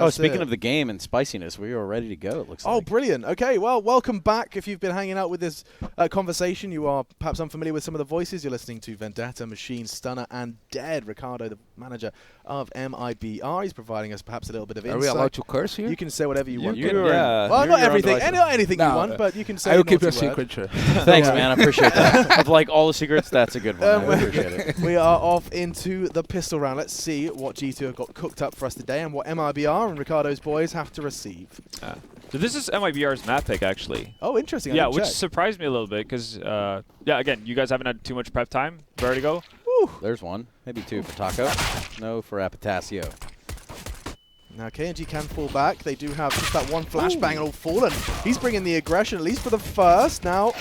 Speaking of the game and spiciness, we are ready to go, it looks like. Oh, brilliant. Okay, well, welcome back. If you've been hanging out with this conversation, you are perhaps unfamiliar with some of the voices. You're listening to Vendetta, Machine, Stunner, and Dead. Ricardo, the manager of MIBR, he's providing us perhaps a little bit of insight. Are we allowed to curse here? You can say whatever you want. Yeah. Well, not everything. Not anything you want, but you can say I will keep your naughty secret. Sure. Thanks, man. I appreciate that. Of like all the secrets, that's a good one. I appreciate it. We are off into the pistol round. Let's see what G2 have got cooked up for us today and what MIBR and Ricardo's boys have to receive. So this is MIBR's map pick, actually. Oh, interesting. Yeah, which surprised me a little bit because, yeah, again, you guys haven't had too much prep time. Vertigo. Woo. There's one. Maybe two for Taco. No for Apotasio. Now, KNG can fall back. They do have just that one flashbang and all fallen. He's bringing the aggression, at least for the first. Now,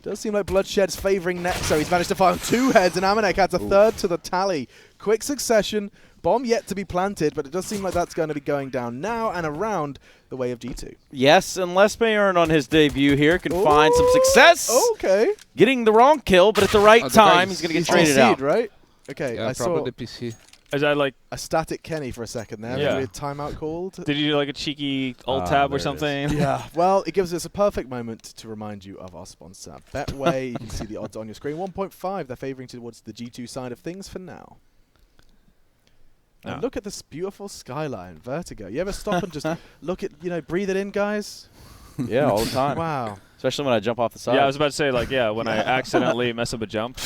does seem like Bloodshed's favoring Nexo. He's managed to fire 2 heads, and Amanek adds a third to the tally. Quick succession. Bomb yet to be planted, but it does seem like that's going to be going down now and around the way of G2. Yes, unless Bayern on his debut here can find some success. Okay. Getting the wrong kill, but at the right time, he's going to get traded out. Right? Okay, Yeah, I saw probably the PC. Is that like a static Kenny for a second there. Yeah. Maybe a timeout called. Did you do like a cheeky alt tab or something? Yeah. Well, it gives us a perfect moment to remind you of our sponsor, Betway. You can see the odds on your screen. 1.5. They're favoring towards the G2 side of things for now. And look at this beautiful skyline, Vertigo. You ever stop and just look at, breathe it in, guys? Yeah, all the time. Wow. Especially when I jump off the side. Yeah, I was about to say, like, yeah, when I accidentally mess up a jump.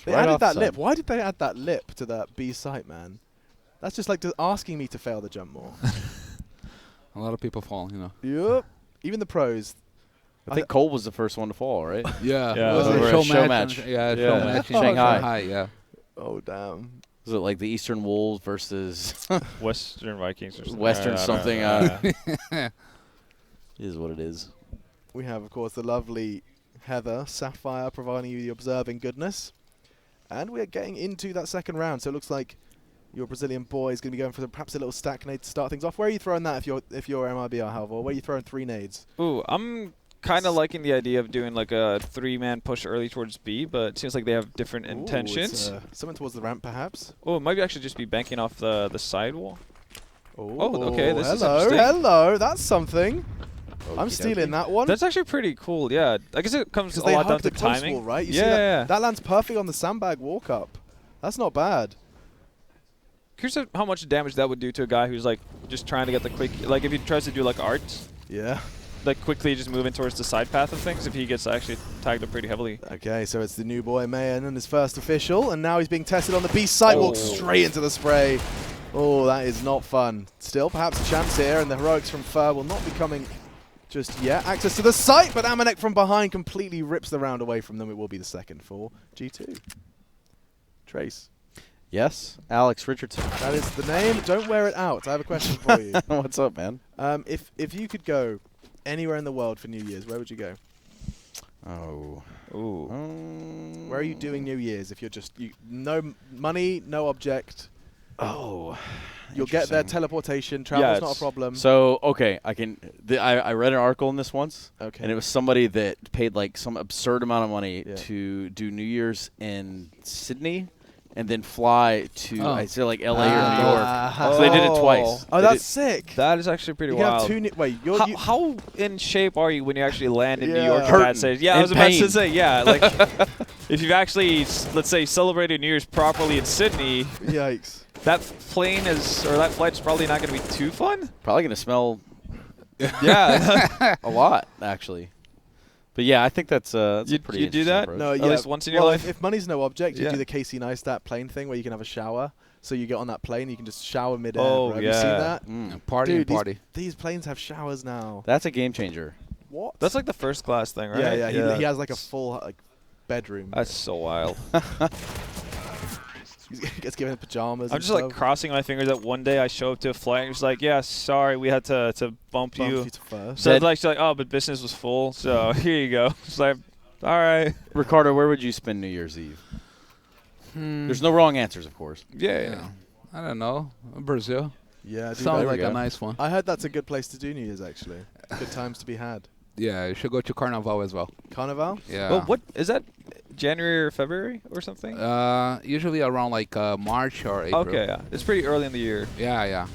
They added that lip. Why did they add that lip to that B site, man? That's just like asking me to fail the jump more. A lot of people fall, you know. Yep. Even the pros. I think Cole was the first one to fall, right? Yeah. Yeah. Was it Over a show match. Yeah, Yeah. show match in Shanghai. Yeah. Oh, damn. Was it like the Eastern Wolves versus Western Vikings or something. Western something? Yeah. Is what it is. We have, of course, the lovely Heather Sapphire providing you the observing goodness. And we're getting into that second round. So it looks like your Brazilian boy is going to be going for perhaps a little stack nade to start things off. Where are you throwing that if you're MIBR, Halvor? Where are you throwing 3 nades? Ooh, I'm kind of liking the idea of doing like a 3-man push early towards B, but it seems like they have different intentions. Something towards the ramp, perhaps. Oh, it might actually just be banking off the side wall. Oh, okay, this is hello, interesting. hello. That's something. I'm stealing that one. That's actually pretty cool, yeah. I guess it comes a they lot down hug the to close timing. wall, right? You see Yeah. that lands perfect on the sandbag walk up. That's not bad. Curious how much damage that would do to a guy who's like just trying to get the quick, like if he tries to do like art, Yeah. like quickly just moving towards the side path of things, if he gets actually tagged up pretty heavily. Okay, so it's the new boy Mayan and his first official, and now he's being tested on the B side. Walks straight into the spray. Oh, that is not fun. Still, perhaps a chance here, and the heroics from Fur will not be coming just yet. Access to the site, but Amanek from behind completely rips the round away from them. It will be the second for G2. Trace. Yes, Alex Richardson. That is the name. Don't wear it out. I have a question for you. What's up, man? If you could go anywhere in the world for New Year's, where would you go? Oh. Ooh. Where are you doing New Year's? If you're just no money, no object. Oh. You'll get there. Teleportation, travel's not a problem. So, okay, I read an article on this once. Okay. And it was somebody that paid like some absurd amount of money Yeah. to do New Year's in Sydney and then fly to, I say like LA or New York. So they did it twice. Oh, that's sick. That is actually pretty You can have wild. 2 wait, How in shape are you when you actually land in New York? Yeah. That says, yeah, I In was about to pain. say, yeah, like if you've actually, let's say, celebrated New Year's properly in Sydney, Yikes. that plane is, or that flight's probably not going to be too fun. Probably going to smell Yeah. a lot, actually. But yeah, I think that's a pretty you do interesting that? approach. No, At yeah. least once in your well, life? If money's no object, you Yeah. do the Casey Neistat plane thing where you can have a shower. So you get on that plane, you can just shower mid-air. Oh, Have you seen yeah. that? Mm. Party Dude, and party. These planes have showers now. That's a game changer. What? That's like the first class thing, right? Yeah, yeah. He has like a full bedroom. That's so wild. He gets given pajamas. I'm and just like stuff. crossing my fingers that one day I show up to a flight and it's like, yeah, sorry, we had to bump Bumped you. to first. So it's like, she's like, oh, but business was full, so here you go. It's like, all right. Ricardo, where would you spend New Year's Eve? There's no wrong answers, of course. Yeah. I don't know. Brazil. Yeah, dude, Sounds there we like go. a nice one. I heard that's a good place to do New Year's, actually. Good times to be had. Yeah, you should go to Carnival as well. Carnival? Yeah. Well, what is that? January or February or something? Usually around like March or April. Okay, yeah. It's pretty early in the year. Yeah, yeah.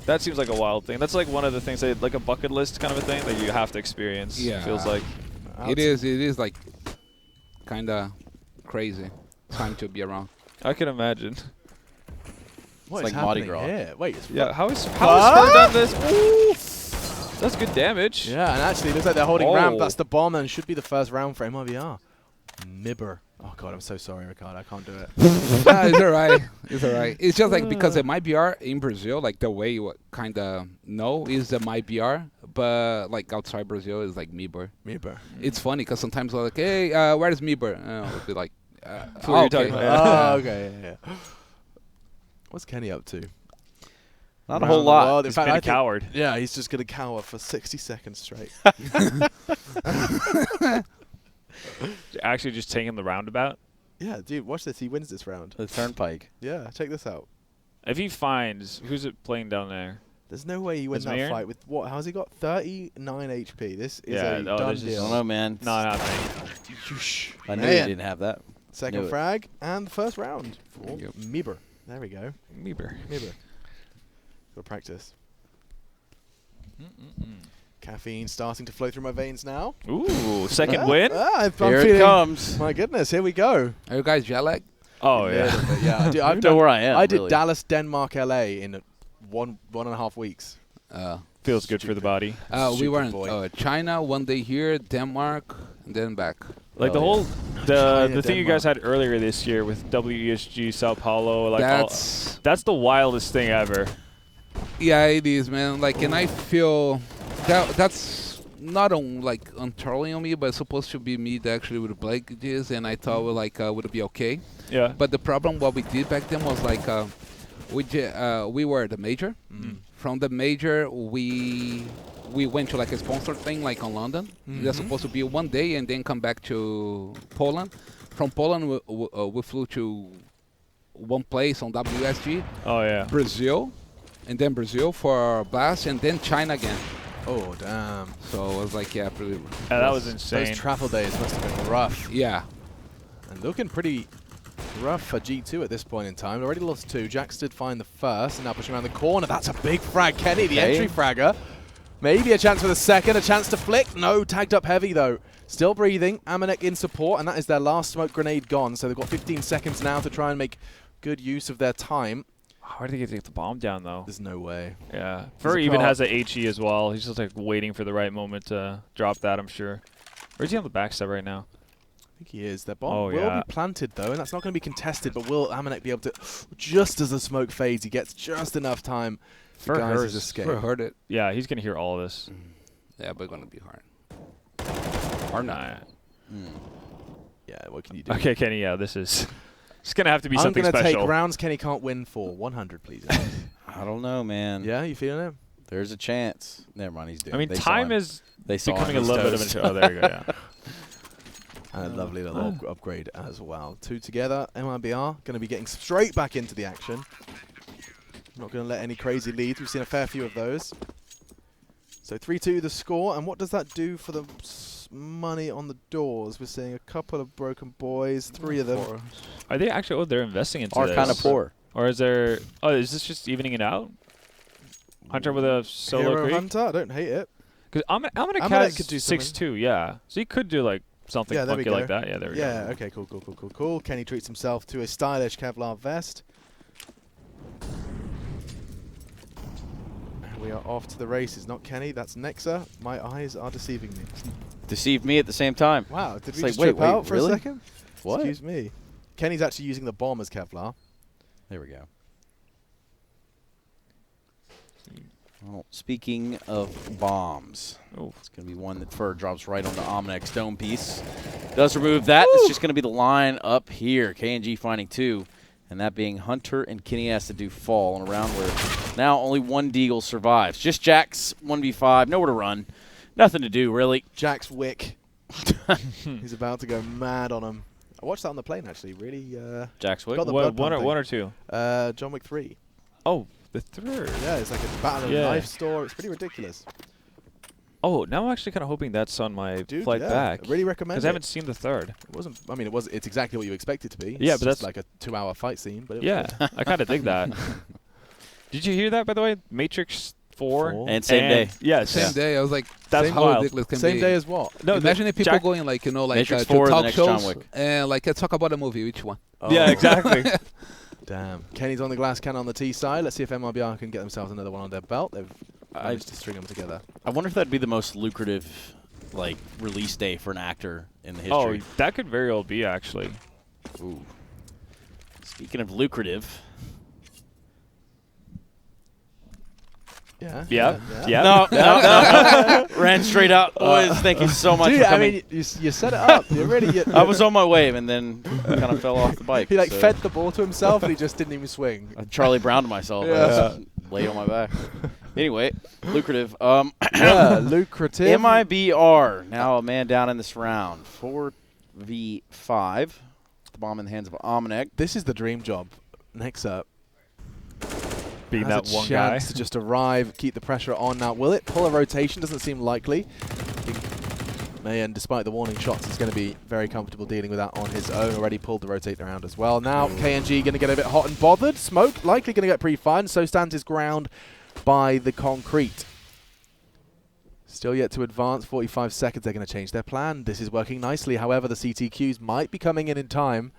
That seems like a wild thing. That's like one of the things, like a bucket list kind of a thing that you have to experience. Yeah. Feels like. It is like kind of crazy time to be around. I can imagine. What It's is like Mardi happening Gras. here? Wait, it's Yeah, how is her done this? Ooh. That's good damage. Yeah, and actually it looks like they're holding Oh. ramp. That's the bomb and should be the first round for MIBR. MIBR. Oh god, I'm so sorry, Ricardo. I can't do it. Nah, it's alright. It's alright. It's just like because the MIBR in Brazil, like the way you kind of know is the MIBR, but like outside Brazil is like MIBR. MIBR. It's funny because sometimes we're like, hey, where's MIBR? And I'll be like, That's what you're talking about. Oh, okay, yeah. What's Kenny up to? Not a Around whole the lot. world. In He's fact, been I a think- coward. Yeah, he's just going to cower for 60 seconds straight. Actually, just taking the roundabout. Yeah, dude, watch this. He wins this round. The turnpike. Yeah, check this out. If he finds who's it playing down there? There's no way he wins that Ismail? fight with what? How's he got 39 HP? This is Yeah, a no, done this is- I deal. don't know, man. Not happening. I knew Man. he didn't have that. Second Knew it. frag and the first round for Yep. MIBR. There we go. MIBR. MIBR. Good practice. Caffeine starting to flow through my veins now. Ooh, second win. I'm Here it feeling- comes. My goodness, here we go. are you guys jet lagged? Oh Yeah, yeah. but yeah. Dude, I've You know done, where I am. I did really. Dallas, Denmark, LA in 1.5 weeks. Feels good for the body. We Stupid were in boy. China one day here, Denmark, and then back. Like Oh, the yeah. whole China, the thing you guys Denmark. had earlier this year with WESG Sao Paulo, like That's the wildest thing ever. yeah, it is, man. Like, and I feel that's not on like entirely on me, but it's supposed to be me that actually would play this, and I thought like would it be okay. Yeah. But the problem what we did back then was like we were the major. From the major, we went to like a sponsor thing like on London. That's supposed to be one day and then come back to Poland. From Poland, we flew to one place on WSG, Oh yeah. Brazil, and then Brazil for Blast, and then China again. Oh, damn. So it was like, yeah, pretty, Yeah, that was insane. Those travel days must have been rough. yeah. And looking pretty rough for G2 at this point in time. Already lost 2. Jax did find the first, and now pushing around the corner. That's a big frag. Kenny, the Okay. entry fragger. Maybe a chance for the second, a chance to flick. No, tagged up heavy though. Still breathing. Amanek in support, and that is their last smoke grenade gone. So they've got 15 seconds now to try and make good use of their time. How did they get the bomb down though? There's no way. Yeah. He's Fur a even pro. has a HE as well. He's just like waiting for the right moment to drop that, I'm sure. Where's he on the backside right now? I think he is. Their bomb Oh, will yeah. be planted though, and that's not going to be contested, but will Amanek be able to, just as the smoke fades, he gets just enough time to Fur guide hers. his escape. Never heard it. Yeah, he's gonna hear all of this. Yeah, but gonna be hard. Or not. Yeah, what can you do? Okay, Kenny. Yeah, this is. It's gonna have to be I'm something going to special. take rounds Kenny can't win for 100, please. I don't know, man. Yeah, you feeling it? There's a chance. Never mind, he's doing. I mean, they saw time him. is They saw becoming him. a He's little bit of toast. an. Oh, there you go. Yeah. And a lovely little upgrade as well. 2 together. MIBR going to be getting straight back into the action. Not going to let any crazy leads. We've seen a fair few of those. So 3-2 the score. And what does that do for the money on the doors? We're seeing a couple of broken boys. 3 of them. Are they actually? Oh, they're investing into Are this. kind of poor. Or is there? Oh, is this just evening it out? Hunter with a solo Hero creep. Hunter. I don't hate it. Because Amanek Amanek has could do something. 6-2. Yeah. So he could do like something Yeah, there we funky like go. that. Yeah, there we Yeah, go. okay, cool. Kenny treats himself to a stylish Kevlar vest. And we are off to the races. Not Kenny, that's Nexa. My eyes are deceiving me. Deceived me at the same time. Wow, did It's we like, just wait, trip wait, out for really? a second? What? Excuse me. Kenny's actually using the bomb as Kevlar. There we go. Well, speaking of bombs, Oh. it's going to be one that Fur drops right on the Ominek's dome piece. Does remove that. It's just going to be the line up here. KNG finding 2, and that being Hunter and Kenny has to do fall in a round where now only one Deagle survives. Just Jax, 1v5, nowhere to run. Nothing to do, really. Jack's Wick. He's about to go mad on him. I watched that on the plane, actually. Really, Jax Wick. Got the One, blood one, pumping. or, one or 2. John Wick 3. Oh, the third. Yeah, it's like a battle of Yeah. knife store. It's pretty ridiculous. Oh, now I'm actually kind of hoping that's on my Dude, flight yeah, back. I really recommend it. Because I haven't seen the third. It wasn't. I mean, it's exactly what you expect it to be. Yeah, It's but just that's like a 2-hour fight scene. But it was Yeah, good. I kind of dig that. Did you hear that, by the way? Matrix 4. And same day. Yes. Same day. I was like, That's how wild. ridiculous can Same be. day as what? No, Imagine if people Jack- going like, like Matrix to 4 or the talk next John shows Wick. and like talk about a movie. Which one? Yeah, Oh. exactly. Damn. Kenny's on the glass can on the T side. Let's see if MIBR can get themselves another one on their belt. They've managed to string them together. I wonder if that'd be the most lucrative, like, release day for an actor in the Oh, history. that could very well be, actually. Ooh. Speaking of lucrative. Yeah. Yeah. No. Ran straight out. Boys, thank you so much Dude, for I coming. mean, you set it up. You really. I was on my way, and then kind of fell off the bike. He like so fed the ball to himself, and he just didn't even swing. I Charlie Browned myself. Yeah. I just laid on my back. Anyway, lucrative. Yeah, lucrative. MIBR, now a man down in this round. 4v5. The bomb in the hands of Omnic. This is the dream job. Next up. Being Has that a one guy. chance to just arrive, keep the pressure on. Now, will it pull a rotation? Doesn't seem likely. Mayan, despite the warning shots, is going to be very comfortable dealing with that on his own. Already pulled the rotate around as well. Now, KNG going to get a bit hot and bothered. Smoke likely going to get pre-fired, so stands his ground by the concrete. Still yet to advance. 45 seconds. They're going to change their plan. This is working nicely. However, the CTQs might be coming in time.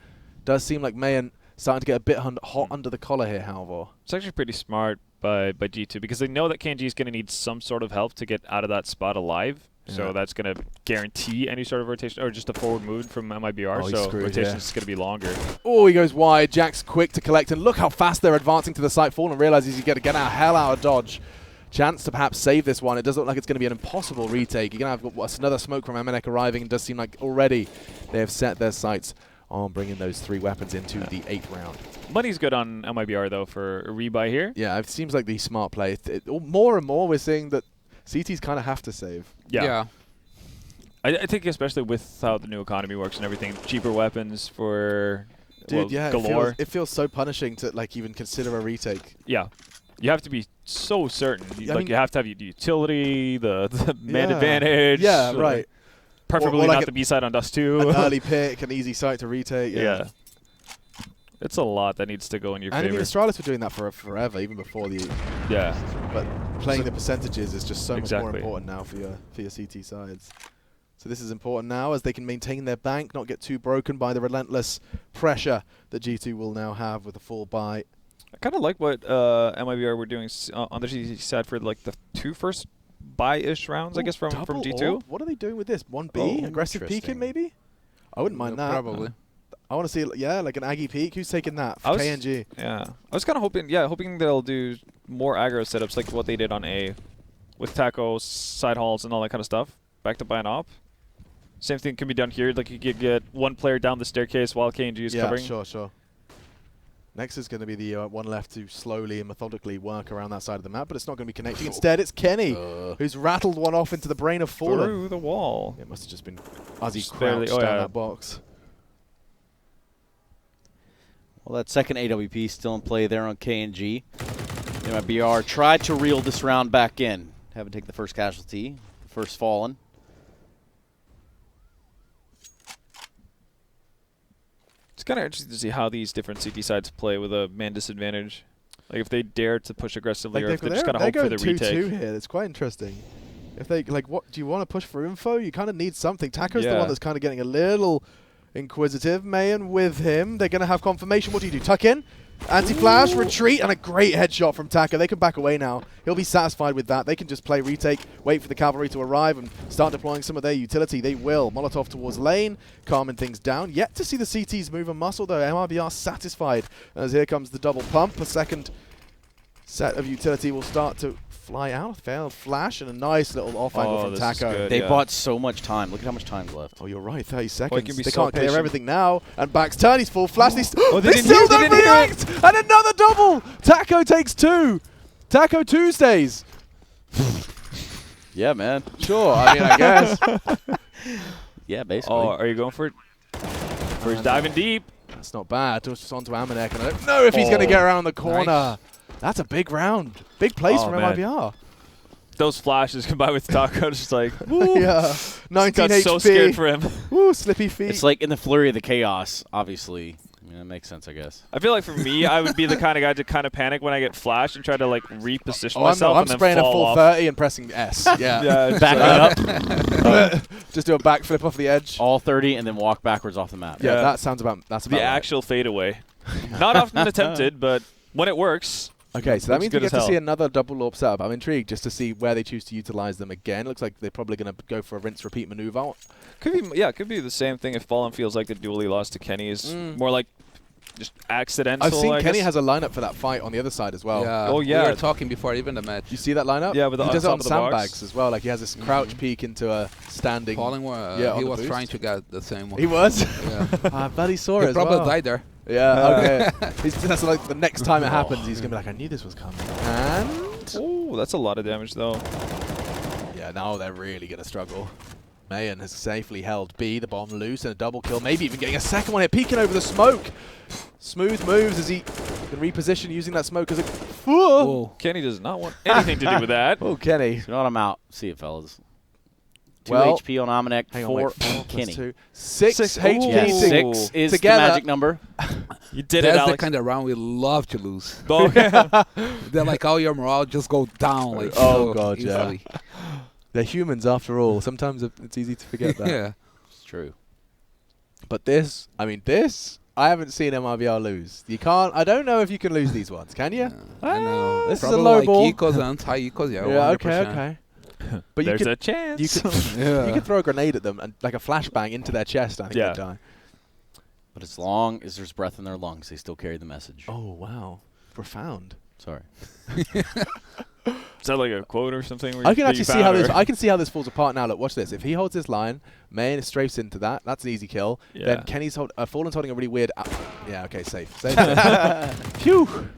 Does seem like Mayan starting to get a bit hot under the collar here, Halvor. It's actually pretty smart by G2 because they know that KNG is going to need some sort of help to get out of that spot alive. Yeah. So that's going to guarantee any sort of rotation or just a forward move from MIBR. Oh, he's so screwed, rotation yeah. is going to be longer. Oh, he goes wide. Jack's quick to collect, and look how fast they're advancing to the site fall and realizes he's got to get out hell out of dodge. Chance to perhaps save this one. It doesn't look like it's going to be an impossible retake. You're going to have another smoke from MNEC arriving. It does seem like already they have set their sights on bringing those 3 weapons into the 8th round. Money's good on MIBR, though, for a rebuy here. Yeah, it seems like the smart play. More and more we're seeing that CTs kind of have to save. Yeah. I think especially with how the new economy works and everything, cheaper weapons for galore. It feels so punishing to like even consider a retake. Yeah. You have to be so certain. I mean, you have to have the utility, the man advantage. Yeah, right. Preferably or like not the B-side on Dust 2. An early pick, an easy site to retake. Yeah. It's a lot that needs to go in your And I favor. mean, Astralis were doing that for forever, even before the... Yeah. But playing the percentages is just so much more Exactly. important now for your CT sides. So this is important now as they can maintain their bank, not get too broken by the relentless pressure that G2 will now have with a full buy. I kind of like what MIBR were doing on the GT side for like the 2 first buy-ish rounds, I guess, from G2. What are they doing with this? 1B? Aggressive peeking, maybe? I wouldn't mind that. Probably. I want to see, like an Aggie peek. Who's taking that? For KNG. Yeah. I was kind of hoping they'll do more aggro setups like what they did on A with tacos, side hauls, and all that kind of stuff. Back to buy an op. Same thing can be done here. Like you could get one player down the staircase while KNG is covering. Yeah, sure. Next is going to be the one left to slowly and methodically work around that side of the map, but it's not going to be connecting. Instead, it's Kenny, who's rattled one off into the brain of Fallen. Through the wall. It must have just been as he Just barely- crouched down yeah. that box. Well, that second AWP still in play there on KNG. MIBR tried to reel this round back in. Haven't taken the first casualty, the first fallen. It's kind of interesting to see how these different CT sides play with a man disadvantage. Like if they dare to push aggressively, or if they just kind of hope for the retake. They're going 2-2 here. It's quite interesting. If they what do you want to push for info? You kind of need something. Taco's the one that's kind of getting a little inquisitive. Mayan with him. They're going to have confirmation. What do? Tuck in, anti-flash, retreat, and a great headshot from Taco. They can back away now. He'll be satisfied with that. They can just play retake, wait for the cavalry to arrive, and start deploying some of their utility. They will. Molotov towards lane, calming things down. Yet to see the CTs move a muscle, though. MIBR satisfied as here comes the double pump. A second set of utility will start to fly out. Failed flash and a nice little off angle from Taco. They bought so much time. Look at how much time's left. Oh, you're right. 30 seconds. be They so can't clear patient. everything now. And Back's turn. He's full flash. They still didn't don't react. And another double. Taco takes 2. Taco Tuesdays. Yeah, man. Sure. I mean, I guess. Yeah, basically. Oh, are you going for it? For his diving deep. That's not bad. Just onto Amanek. And I don't know if he's going to get around the corner. Nice. That's a big round. Big place Oh, from man. MIBR. those flashes combined with Taco, just like, woo, Yeah. 19 got HP. so scared for him. Woo, slippy feet. It's like in the flurry of the chaos, obviously. I mean, that makes sense, I guess. I feel like for me, I would be the kind of guy to kind of panic when I get flashed and try to like reposition I'm myself and spraying then a fall full off. 30 and pressing S. Yeah. Yeah, Back it up, Just do a backflip off the edge. all 30, and then walk backwards off the map. Yeah, Yeah. that sounds about. That's about the right. actual fadeaway. Not often attempted, but when it works. Okay, so that Looks means we good get as to hell. see another double AWP setup. I'm intrigued just to see where they choose to utilize them again. Looks like they're probably going to go for a rinse-repeat maneuver. Could be, yeah, it could be the same thing if Fallen feels like the dually loss to Kenny is more like just accidental. I've seen I Kenny guess. has a lineup for that fight on the other side as well. Yeah. Oh, yeah. We were talking before even the match. You see that lineup? Yeah, with the he does it on on top of the box. sandbags as well. Like he has this crouch peek into a standing. Falling, Yeah, on he the was boost. trying to get the same one. He was. Yeah. I bet he saw it He as probably well. died there. Yeah. Okay. That's like the next time it happens, he's gonna be like, I knew this was coming. And Oh, that's a lot of damage though. yeah, now they're really gonna struggle. Mayan has safely held B, the bomb loose, and a double kill, maybe even getting a second one here, peeking over the smoke. Smooth moves as he can reposition using that smoke as a. Whoa! Kenny does not want anything to do with that. Oh, Kenny. You know what? I'm out. See it, fellas. 2 Well, HP on Ominek, Hang on, 4 wait, on 4 plus Kenny. 2. 6 6. HP. Ooh. Yeah, Ooh. 6 is Together. the magic number. You did it, That's the Alex. kind of round we love to lose. Oh, yeah. They're like all your morale just go down like Oh, so God, yeah. easily. They're humans after all. Sometimes it's easy to forget that. Yeah. It's true. But this, I mean, I haven't seen MIBR lose. You can't, I don't know if you can lose these ones, can you? I know. This is a Probably low like ball. equals and high equals, yeah. Yeah, 100%. okay. But you There's could, a chance. you could, Yeah. you could throw a grenade at them and like a flashbang into their chest. I think Yeah. they'd die. But as long as there's breath in their lungs, they still carry the message. Oh wow, profound. Sorry. Is that like a quote or something? Where I can that actually you see how found, this. or- I can see how this falls apart now. Look, watch this. If he holds this line, Mayan strafes into that. That's an easy kill. Yeah. Then Kenny's Fallen's holding a really weird. Yeah. Okay. Safe. Safe. Phew.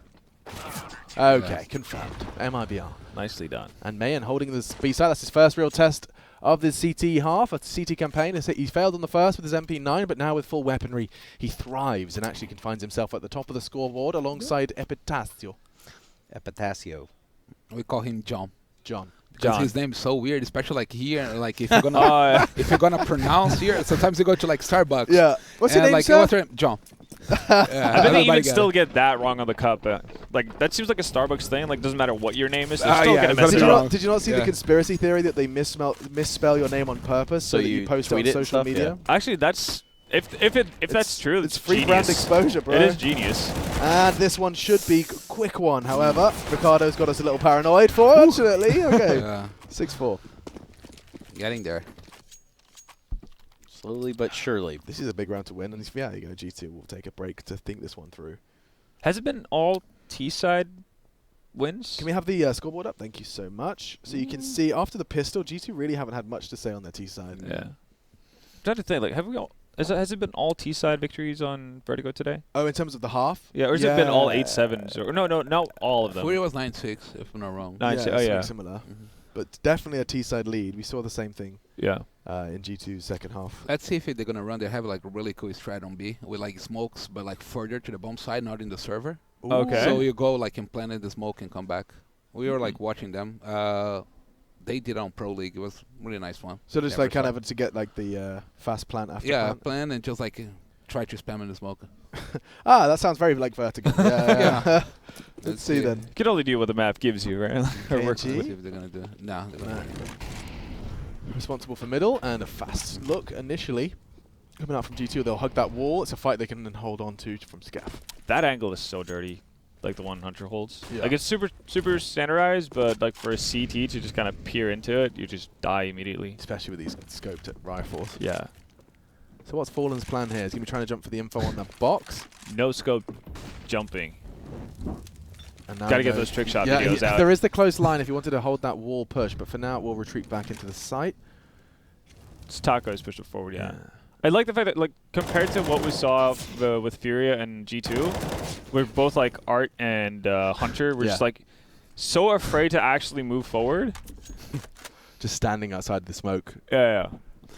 Okay. Confirmed. MIBR. Nicely done. And Mayan holding this B side. That's his first real test of the CT half, a CT campaign. He failed on the first with his MP9, but now with full weaponry, he thrives and actually finds himself at the top of the scoreboard alongside Epitasio. We call him John. John. Because John. his name is so weird, especially like here, like if you're gonna if you're gonna pronounce here, sometimes you go to like Starbucks. Yeah. What's your and name, like, sir? what's your name? John. Yeah, I bet they everybody even get still it. get that wrong on the cup. Like that seems like a Starbucks thing. Like doesn't matter what your name is, they're Ah, still yeah, gonna it's mess gotta it be up. wrong. Did you not see the Yeah. conspiracy theory that they misspell your name on purpose so So that you you post it on tweet it and social stuff, media? Actually, that's if that's true, It's free brand genius. exposure, bro. It is genius. And this one should be a quick one. However, Ricardo's got us a little paranoid, fortunately. Okay. Yeah, 6-4. getting there. Slowly but surely. This is a big round to win, and yeah, you go. G2 will take a break to think this one through. Has it been all T side wins? Can we have the scoreboard up? Thank you so much. So you can see after the pistol, G2 really haven't had much to say on their T side. Yeah. I'm trying to think. Like, have we all? Has it been all T side victories on Vertigo today? Oh, in terms of the half? Yeah, or has it been all 8-7s? Or no, not all of them. Fury was 9-6, if I'm not wrong. Nine- yeah, oh, something yeah. similar. Mhm. But definitely a T side lead. We saw the same thing Yeah. in G2's second half. Let's see if they're gonna run. They have like a really cool strat on B with like smokes, but like further to the bomb side, not in the server. Okay. So you go like and plant in the smoke and come back. We were like watching them. They did on Pro League. It was a really nice one. So just Yeah, like for kind sure. of to get like the fast plant after Yeah, plant. plan and just like try to spam in the smoke. Ah, that sounds very like Vertigo. Yeah. Yeah. Let's see then. You can only do what the map gives you, right? Or work KNG. Let's see if they're gonna do it. No, they're gonna Responsible for middle and a fast look initially. Coming out from G2, they'll hug that wall. It's a fight they can then hold on to from Scaff. That angle is so dirty, like the one Hunter holds. Yeah. Like it's super standardized, but like for a CT to just kind of peer into it, you just die immediately. Especially with these scoped rifles. Yeah. So what's Fallen's plan here? Is he going to be trying to jump for the info on the box? No scope jumping. And now Gotta he get knows- those trick shot yeah, videos out. There is the close line if you wanted to hold that wall push, but for now we'll retreat back into the site. It's Taco's pushed it forward, yeah. I like the fact that, like, compared to what we saw with Furia and G2, we're both like Art and Hunter. We're just like so afraid to actually move forward. Just standing outside the smoke. Yeah.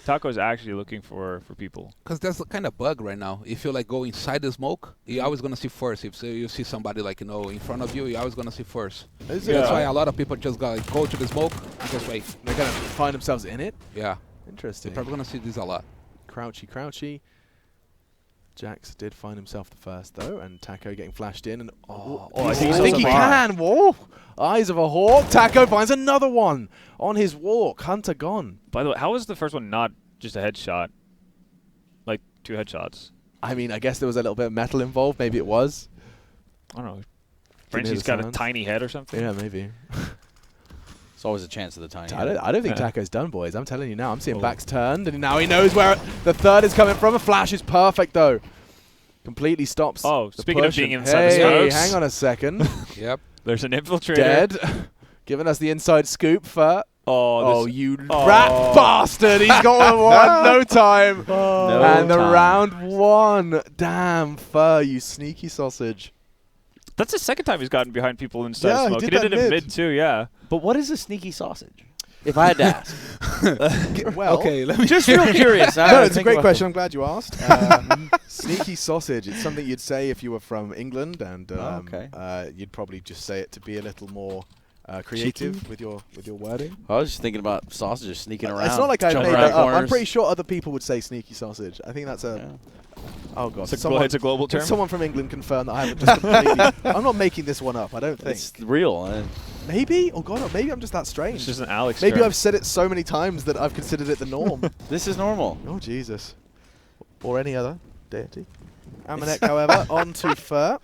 Taco is actually looking for people. Because there's a kind of bug right now. If you like go inside the smoke, you're always gonna see first. If you see somebody like in front of you, you're always gonna see first. Is Yeah. That's why a lot of people just go to the smoke and just wait. They're going to find themselves in it? Yeah, Interesting. you're probably gonna see this a lot. Crouchy, crouchy. Jax did find himself the first, though, and Taco getting flashed in. And I think I think he so. can. Whoa! Eyes of a hawk. Taco finds another one on his walk. Hunter gone. By the way, how was the first one not just a headshot? Like 2 headshots. I mean, I guess there was a little bit of metal involved. Maybe it was. I don't know. hear Frenchie's the got a sounds? tiny head or something. Yeah, maybe. It's always a chance of the tiny. I don't think Yeah. Taco's done, boys. I'm telling you now. I'm seeing Oh. backs turned, and now he knows where the third is coming from. A flash is perfect, though. Completely stops. Oh, the speaking of push being and- inside the hey, smokes. hang on a second. Yep. There's an infiltrator. Dead. Giving us the inside scoop for. Oh, Oh, this- you Oh. rat bastard! He's got one. No time. No and the time. round 1. Damn, Fur, you sneaky sausage. That's the second time he's gotten behind people inside Yeah, he smoke. did He did that it in mid. mid too, yeah. But what is a sneaky sausage? If I had to ask. Well, Okay, let me Just real curious. No, it's a great question. I'm glad you asked. Sneaky sausage. It's something you'd say if you were from England, and Oh, okay. you'd probably just say it to be a little more creative with your wording. I was just thinking about sausages sneaking around. It's not like I jumping made around that up. I'm corners. pretty sure other people would say sneaky sausage. I think that's a. Yeah. Oh god, It's a global can term. someone from England confirm that I haven't just completely. I'm not making this one up. I don't think. It's real. Maybe. Oh god, maybe I'm just that strange. It's just an Alex Maybe term. I've said it so many times that I've considered it the norm. This is normal. Oh Jesus. Or any other deity. Amanek, however, on to Fur.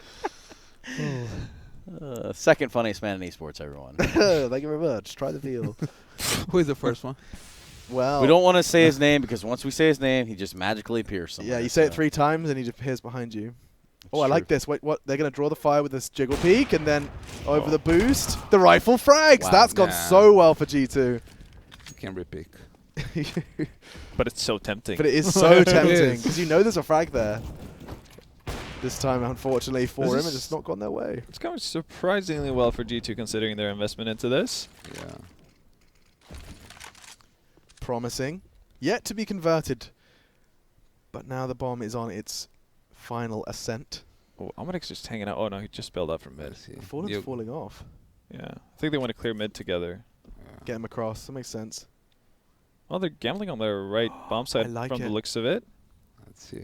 Second funniest man in esports, everyone. Thank you very much. Try the veal. Who is the first one? Well, We don't want to say his name because once we say his name, he just magically appears somewhere. Yeah, you say it so 3 times and he just appears behind you. it's Oh, I like true. this. Wait, what? They're going to draw the fire with this jiggle peek and then over the boost. The rifle frags. Wow, That's gone nah. so well for G2. Can repick. But it's so tempting. But it is so It tempting is. because you know there's a frag there. This time, unfortunately for This him, is- it's not gone their way. It's going surprisingly well for G2 considering their investment into this. Yeah. Promising. Yet to be converted. But now the bomb is on its final ascent. Oh, Amonix just hanging out. Oh no, he just spilled out from mid. Let's see. Fallen's You- falling off. Yeah, I think they want to clear mid together. Get him across. That makes sense. Well, they're gambling on their right bomb side like from it. the looks of it. Let's see.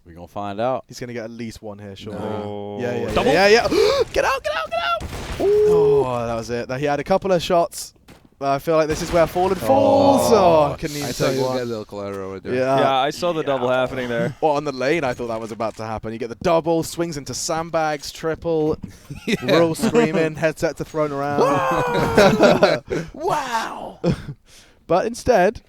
We're going to find out. He's going to get at least one here, surely. No. Yeah, yeah, Double? yeah, yeah. Get out, get out, get out! Oh, that was it. He had a couple of shots. I feel like this is where Fallen falls. Oh, can he I saw take you get a one? little collateral over there. Yeah. Yeah, I saw the double happening there. Well, on the lane, I thought that was about to happen. You get the double, swings into sandbags, triple. Yeah. We're all screaming, headsets are thrown around. Wow! But instead,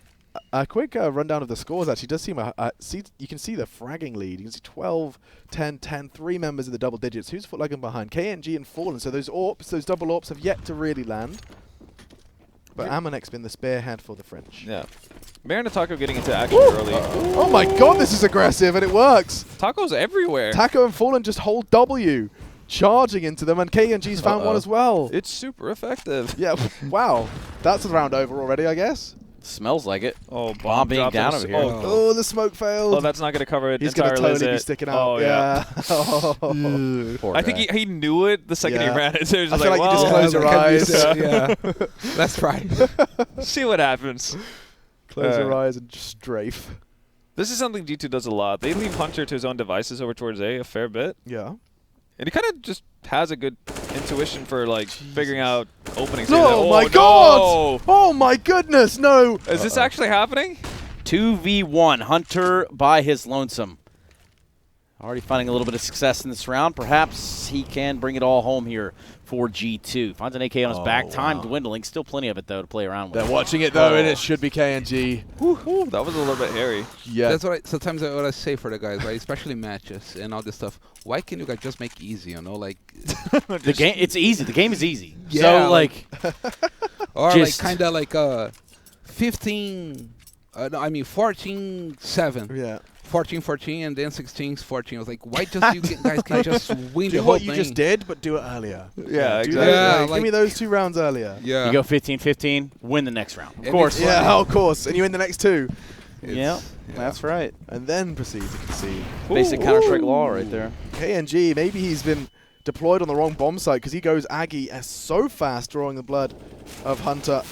a quick rundown of the scores actually does seem. You can see the fragging lead. You can see 12, 10, 10, 3 members in the double digits. Who's lagging behind? KNG and Fallen. So those AWPs, those double AWPs have yet to really land. But Amonek's been the spearhead for the French. Yeah. Baron and Taco getting into action early. Oh my god, this is aggressive, and it works. Taco's everywhere. Taco and Fallen just hold W, charging into them, and KNG's found one as well. It's super effective. Yeah, wow. That's a round over already, I guess. Smells like it. Oh, Bomb being dropped down in over a- here. Oh, Oh, the smoke failed. oh, that's not going to cover it He's going to entirely, totally be is it? sticking out. Oh, yeah. Oh. Poor I think guy. he knew it the second Yeah. he ran it. So he was I just feel like, like you just well, close your eyes. Yeah. Let's try. see what happens. Close your eyes and just strafe. This is something G2 does a lot. They leave Hunter to his own devices over towards A fair bit. Yeah. And he kind of just has a good intuition for, like, figuring out openings. Oh, my no! god! Oh my goodness, no! Is this actually happening? 2v1. Hunter by his lonesome. Already finding a little bit of success in this round. Perhaps he can bring it all home here for G2. Finds an AK on his back. Time dwindling. Still plenty of it, though, to play around with. They're watching it though, and it should be KNG. That was a little bit hairy. Yeah. That's what sometimes what I say for the guys, right? Especially matches and all this stuff. Why can you guys just make easy? You know, like The game, it's easy. The game is easy. Yeah, so, like or Just- like kind of like 15. No, I mean 14-7. Yeah. 14-14 and then 16-14. I was like, why just you guys can just win the Do whole what you thing? just did, but do it earlier. Yeah, Do exactly. that. Yeah, Give like- me those 2 rounds earlier. Yeah. You go 15-15, win the next round. Of And course. it's Yeah, of course. And you win the next 2. Yeah, that's right. And then proceed to concede. Basic Counter-Strike law right there. KNG, maybe he's been deployed on the wrong bomb site because he goes Aggie so fast, drawing the blood of Hunter.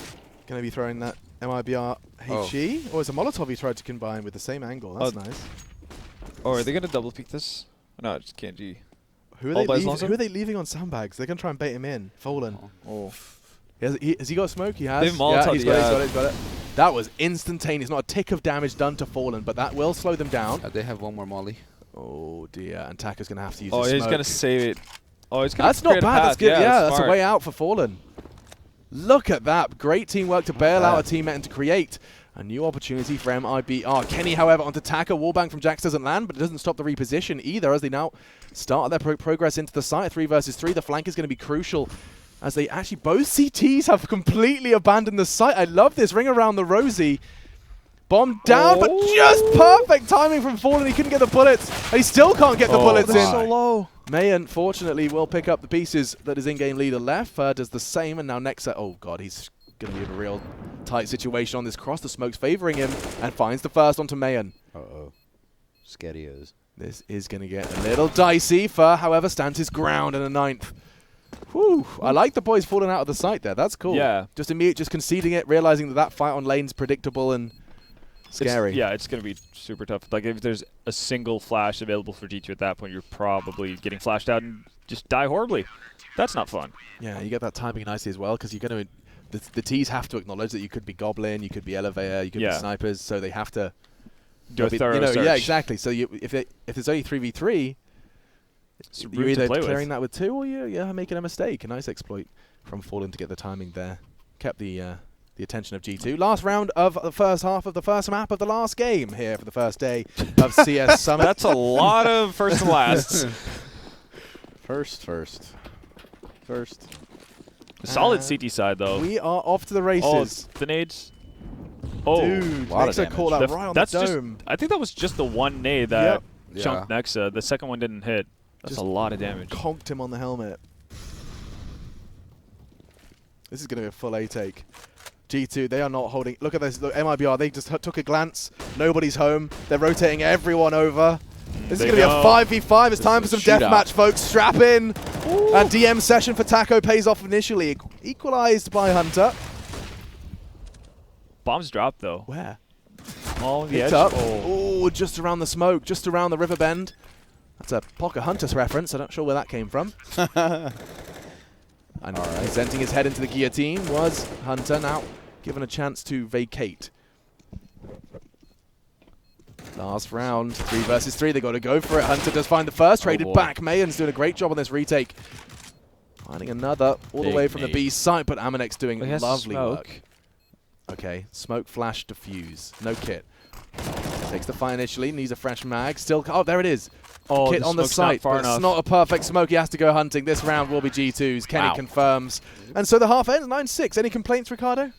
Going to be throwing that MIBR HE. Or it's a Molotov he tried to combine with the same angle. That's nice. Oh, are they going to double peek this? No, just KNG. Who All by are Lonzo? they leaving on sandbags? They're going to try and bait him in. Fallen. Oh. Has he got smoke? He has. They've Molotov, he's got it. That was instantaneous. Not a tick of damage done to Fallen, but that will slow them down. They have one more molly. Oh dear, and Taka's going to have to use Oh, his he's smoke. going to save it. Oh, he's going to That's not bad. That's good. Yeah, that's a smart. way out for Fallen. Look at that. Great teamwork to bail out a teammate and to create a new opportunity for MIBR. Kenny, however, onto Taka. Wallbang from Jax doesn't land, but it doesn't stop the reposition either as they now start their progress into the site. 3 versus 3. The flank is going to be crucial as they actually, both CTs have completely abandoned the site. I love this. Ring around the Rosie. Bomb down, but just perfect timing from Fallen. He couldn't get the bullets. And he still can't get the bullets in. So low. Mayan, fortunately, will pick up the pieces that his in-game leader left. Does the same, and now Nexa, oh god, he's going to be in a real tight situation on this cross. The smoke's favoring him, and finds the first onto Mayan. Uh-oh. Scarios. This is going to get a little dicey. Fur, however, stands his ground in the 9th. Whew, I like the boys falling out of the site there. That's cool. Yeah. Just conceding it, realizing that fight on lane's predictable and scary. It's going to be super tough. Like, if there's a single flash available for G2 at that point, you're probably getting flashed out and just die horribly. That's not fun. Yeah, you get that timing nicely as well because you're going to. The T's have to acknowledge that you could be Goblin, you could be Elevator, you could be Snipers, so they have to do a thorough search. Yeah, exactly. So if there's only 3v3, you're either clearing that with 2 or you're making a mistake. A nice exploit from Fallen to get the timing there. Kept the attention of G2. Last round of the first half of the first map of the last game here for the first day of CS Summit. That's a lot of first and lasts. First. Solid CT side, though. We are off to the Oh, races. the nades. Oh, Dude, lot of Nexa caught that right on the dome. I think that was just the one nade that Yep. chunked Nexa. The second one didn't hit. That's Just a lot of damage. Conked him on the helmet. This is going to be a full A take. G2, they are not holding. Look at this. Look, MIBR, they just took a glance. Nobody's home. They're rotating everyone over. This is going to be a 5v5. It's time for some deathmatch, folks. Strap in. And DM session for Taco pays off initially. Equalized by Hunter. Bombs dropped, though. Where? Oh, the Picked edge. up. Oh. Oh, just around the smoke. Just around the river bend. That's a Pocket Hunters reference. I'm not sure where that came from. And presenting his head into the guillotine was Hunter, now given a chance to vacate. Last round, 3 versus 3. They got to go for it. Hunter does find the first, traded back. Mayan's doing a great job on this retake. Finding another all the way from the B site, but Amanex doing lovely work. Okay, smoke, flash, defuse. No kit. Takes the fight initially, needs a fresh mag. Still, oh, there it is. Oh, Kit on the site, but it's not a perfect smoke. He has to go hunting. This round will be G2's. Kenny confirms. And so the half ends 9-6. Any complaints, Ricardo?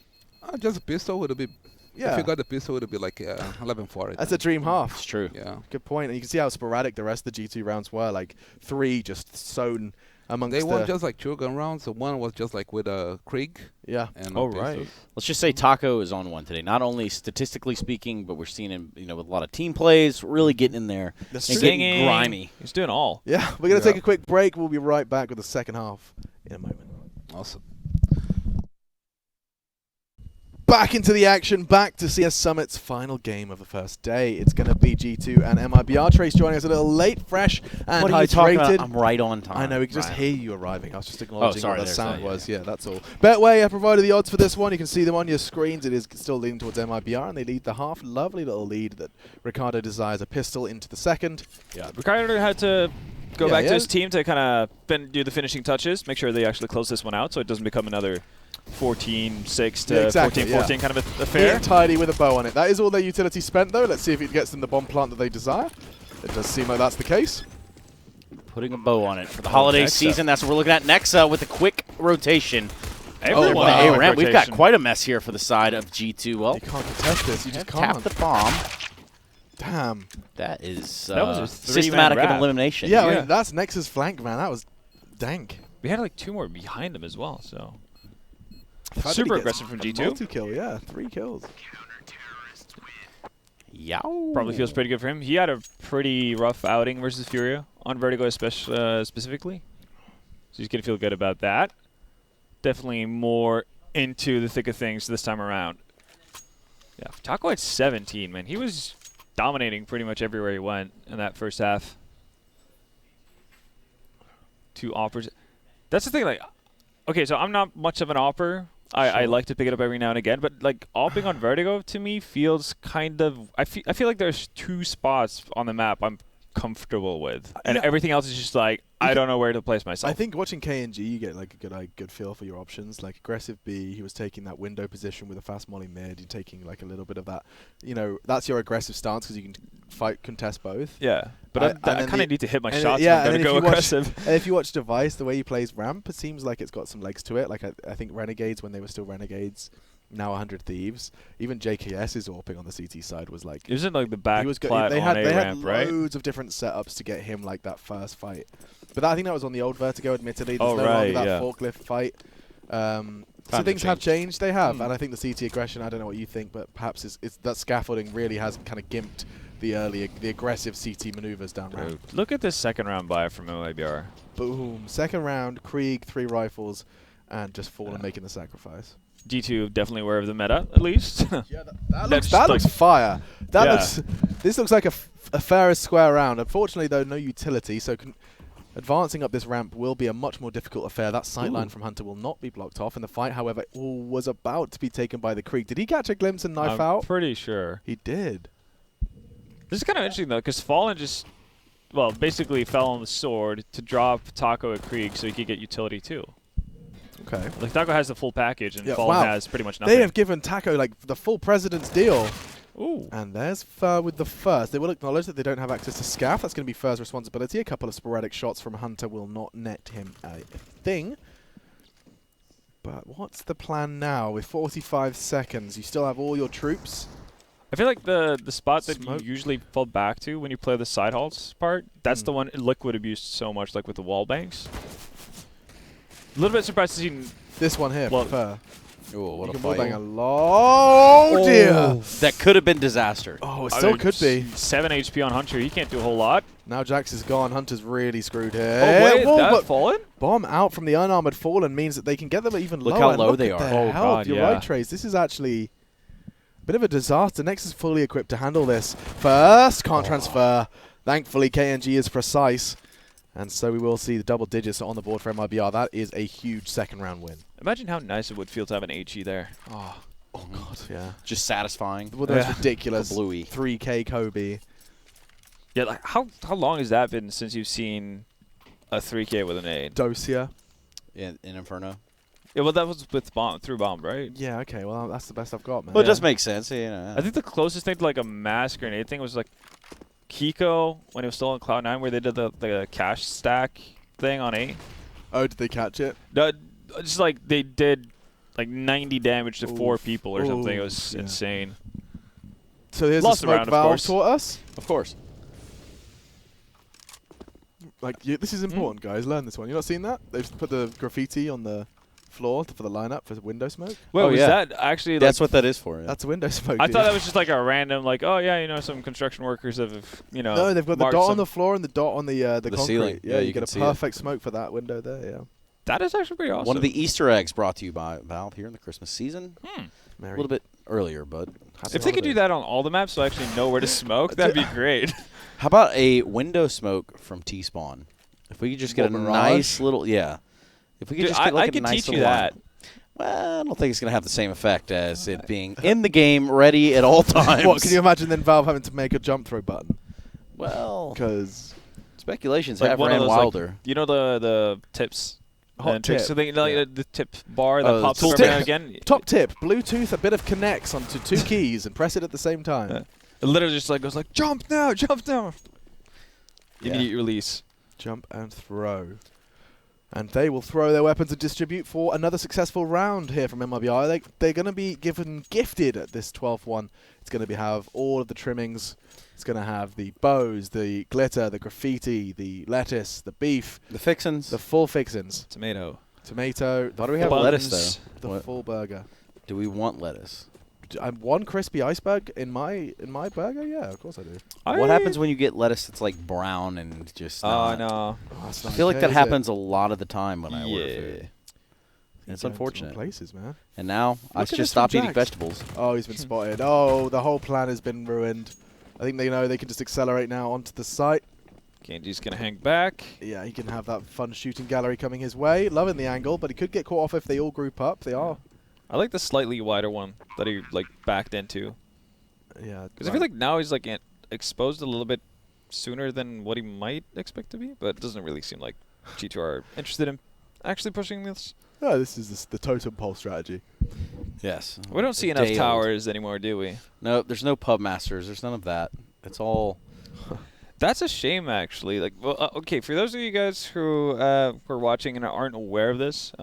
Just a pistol would be. Yeah. If you got the pistol, it would be like 11-4. That's a dream half. It's true. Yeah. Good point. And you can see how sporadic the rest of the G2 rounds were. Like 3 just sewn amongst They won just like 2 gun rounds. So one was just like with Krieg. Yeah. And right. Let's just say Taco is on one today. Not only statistically speaking, but we're seeing him, with a lot of team plays, really getting in there That's and true. getting grimy. He's doing all. Yeah. We're going to take a quick break. We'll be right back with the second half in a moment. Awesome. Back into the action, back to CS Summit's final game of the first day. It's going to be G2 and MIBR. Trace joining us a little late, fresh, and What are you talking hydrated. about? I'm right on time. I know, we can just Ryan. hear you arriving. I was just acknowledging sorry, what the there's sound that, yeah. was. Yeah, that's all. Betway have provided the odds for this one. You can see them on your screens. It is still leaning towards MIBR, and they lead the half. Lovely little lead that Ricardo desires a pistol into the second. Yeah, Ricardo had to go back to his team to kind of do the finishing touches, make sure they actually close this one out so it doesn't become another 14-6 to 14-14 kind of affair. Neat and tidy with a bow on it. That is all their utility spent, though. Let's see if it gets them the bomb plant that they desire. It does seem like that's the case. Putting a bow on it for the holiday season. That's what we're looking at. Nexa with a quick rotation. Everyone We've got quite a mess here for the side of G2. Well, You can't contest this. You just tap can't. the bomb. Damn. That is That was a three-man systematic wrap. elimination. Yeah, I Yeah. mean, that's Nexus flank, man. That was dank. We had like 2 more behind him as well, so. The fact that he Super gets aggressive from a G2. Multi-kill, yeah. 3 kills. Yow. Probably feels pretty good for him. He had a pretty rough outing versus Furia on Vertigo specifically. So he's going to feel good about that. Definitely more into the thick of things this time around. Yeah, Taco at 17, man. He was dominating pretty much everywhere he went in that first half. 2 oppers. That's the thing, like, okay, so I'm not much of an opper. I like to pick it up every now and again, but like opping on Vertigo to me feels kind of. I feel like there's 2 spots on the map I'm comfortable with, and everything else is just like I don't know where to place myself. I think watching KNG, you get like a good feel for your options. Like aggressive B, he was taking that window position with a fast molly mid. You're taking like a little bit of that. You know, that's your aggressive stance because you can contest both. Yeah, but I kind of need to hit my shots. Yeah, I'm and gonna if go you aggressive. and if you watch Device, the way he plays ramp, it seems like it's got some legs to it. Like I think Renegades, when they were still Renegades, now 100 Thieves. Even JKS's AWPing on the CT side was like. Isn't like the back He was plat they on had A they had ramp, right? loads of different setups to get him like that first fight. But I think that was on the old Vertigo, admittedly. There's Oh, no right, longer that yeah. forklift fight. So Times things have changed. They have. Hmm. And I think the CT aggression, I don't know what you think, but perhaps it's that scaffolding really has kind of gimped the aggressive CT maneuvers down ramp. Look at this second round buy from MIBR. Boom. Second round, Krieg, 3 rifles, and just Fallen making the sacrifice. G2 definitely aware of the meta, at least. Yeah, that That's looks like- fire. That Yeah. looks. This looks like a fairest square round. Unfortunately, though, no utility. So advancing up this ramp will be a much more difficult affair. That sightline from Hunter will not be blocked off, and the fight, however, was about to be taken by the Krieg. Did he catch a glimpse and knife I'm out? pretty sure. He did. This is kind of interesting, though, because Fallen just, well, basically fell on the sword to drop Taco at Krieg so he could get utility, too. Okay. Like, Taco has the full package, and Yeah, Fallen wow. has pretty much nothing. They have given Taco like the full president's deal. Ooh. And there's Fur with the first. They will acknowledge that they don't have access to Scaff. That's going to be Fur's responsibility. A couple of sporadic shots from Hunter will not net him a thing. But what's the plan now? With 45 seconds, you still have all your troops. I feel like the spot that Smoke. you usually fall back to when you play the side halts part, that's the one Liquid abused so much, like with the wall banks. A little bit surprised to see. This one here, Well, Fur. Ooh, what You a can wall bang fight. a lot. Oh, dear. That could have been disaster. Oh, it still could be. 7 HP on Hunter. He can't do a whole lot. Now Jax is gone. Hunter's really screwed here. Oh, wait, Whoa, that but Fallen? bomb out from the unarmored Fallen means that they can get them even Look lower. how and low look they at are. their Oh, health. God, You're yeah. right, Trace. This is actually a bit of a disaster. Nexus is fully equipped to handle this. First, can't transfer. Thankfully, KNG is precise. And so we will see the double digits on the board for MIBR. That is a huge second round win. Imagine how nice it would feel to have an HE there. Oh God, yeah. Just satisfying. Well, that's Yeah. ridiculous. A bluey. 3K Kobe. Yeah, like how long has that been since you've seen a 3K with an 8? Dosia. In Inferno. Yeah, well, that was with bomb through bomb, right? Yeah, okay. Well, that's the best I've got, man. Well, it Yeah. does make sense. You know. I think the closest thing to like a mass grenade thing was like Kiko when he was still on Cloud9, where they did the cash stack thing on A. Oh, did they catch it? No, just like they did like 90 damage to 4 Oof. people or something. It Oof, was yeah. insane. So here's Lost the the smoke round, of valve course. taught us. Of course. Like, this is important, guys. Learn this one. You not seen that? They've put the graffiti on the floor for the lineup for window smoke. Wait, Oh, was yeah. that actually? That's like, what that is for. Yeah. That's a window smoke. I dude. thought that was just like a random, like, oh yeah, you know, some construction workers have, you know. No, they've got the marked dot on some- the floor and the dot on the concrete. ceiling. Yeah, Yeah, you you get can a see it. perfect smoke for that window there. Yeah. That is actually pretty awesome. One of the Easter eggs brought to you by Valve here in the Christmas season. A Mary. little bit earlier, but Happy If they could do holidays. that on all the maps, so I actually know where to smoke, that'd be great. how about a window smoke from T-Spawn? If we could just get What, a Mirage? nice little, yeah. If we could Dude, just get like I a could nice teach you little line. that. Well, I don't think it's going to have the same effect as it being in the game, ready at all times. What, can you imagine then Valve having to make a jump throw button? Well, Because speculations Like have one of ran those, like, wilder. You know the tips. hot and tricks, tip. so they, like, Yeah. the tip bar that Oh, pops tool up every now tip. and again. Top tip, Bluetooth a bit of connects onto 2 keys and press it at the same time. Yeah. It literally just like goes like jump now, jump now. Yeah. Immediate release. Jump and throw. And they will throw their weapons and distribute for another successful round here from MIBR. They're going to be gifted at this 12th one. It's going to have all of the trimmings. It's going to have the bows, the glitter, the graffiti, the lettuce, the beef. The fixins. The full fixins. Tomato. Tomato. Why do we have buns, lettuce, though? The What? full burger. Do we want lettuce? One crispy iceberg in my burger? Yeah, of course I do. What happens when you get lettuce that's like brown and just Oh, not? no. Oh, that's I not feel like okay, that is happens a lot of the time when I order Yeah. food. It's Going to unfortunate. wrong places, man. And now I Look at just this stopped from eating Jax. vegetables. Oh, he's been spotted. Oh, the whole plan has been ruined. I think they know they can just accelerate now onto the site. KNG's going to hang back. Yeah, he can have that fun shooting gallery coming his way. Loving the angle, but he could get caught off if they all group up. They are. I like the slightly wider one that he like backed into. Yeah. Because I feel like now he's like exposed a little bit sooner than what he might expect to be, but it doesn't really seem like G2 are interested in actually pushing this. Oh, this is the totem pole strategy. Yes. We don't see enough Day old. towers anymore, do we? No, there's no pub masters. There's none of that. It's all. That's a shame, actually. Like, well, okay, for those of you guys who are watching and aren't aware of this,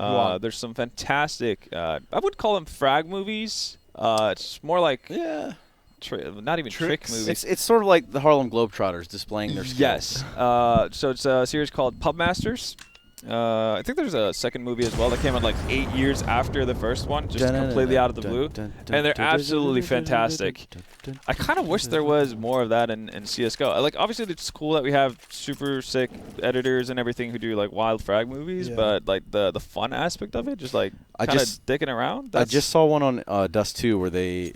there's some fantastic. I would call them frag movies. It's more like not even trick movies. It's sort of like the Harlem Globetrotters displaying their skills. Yes. So it's a series called Pub Masters. I think there's a second movie as well that came out like 8 years after the first one, just completely out of the blue. And they're absolutely fantastic. I kind of wish there was more of that in CSGO. Like, obviously, it's cool that we have super sick editors and everything who do like wild frag movies, but like the fun aspect of it, just like kind of dicking around. I just saw one on Dust 2 where they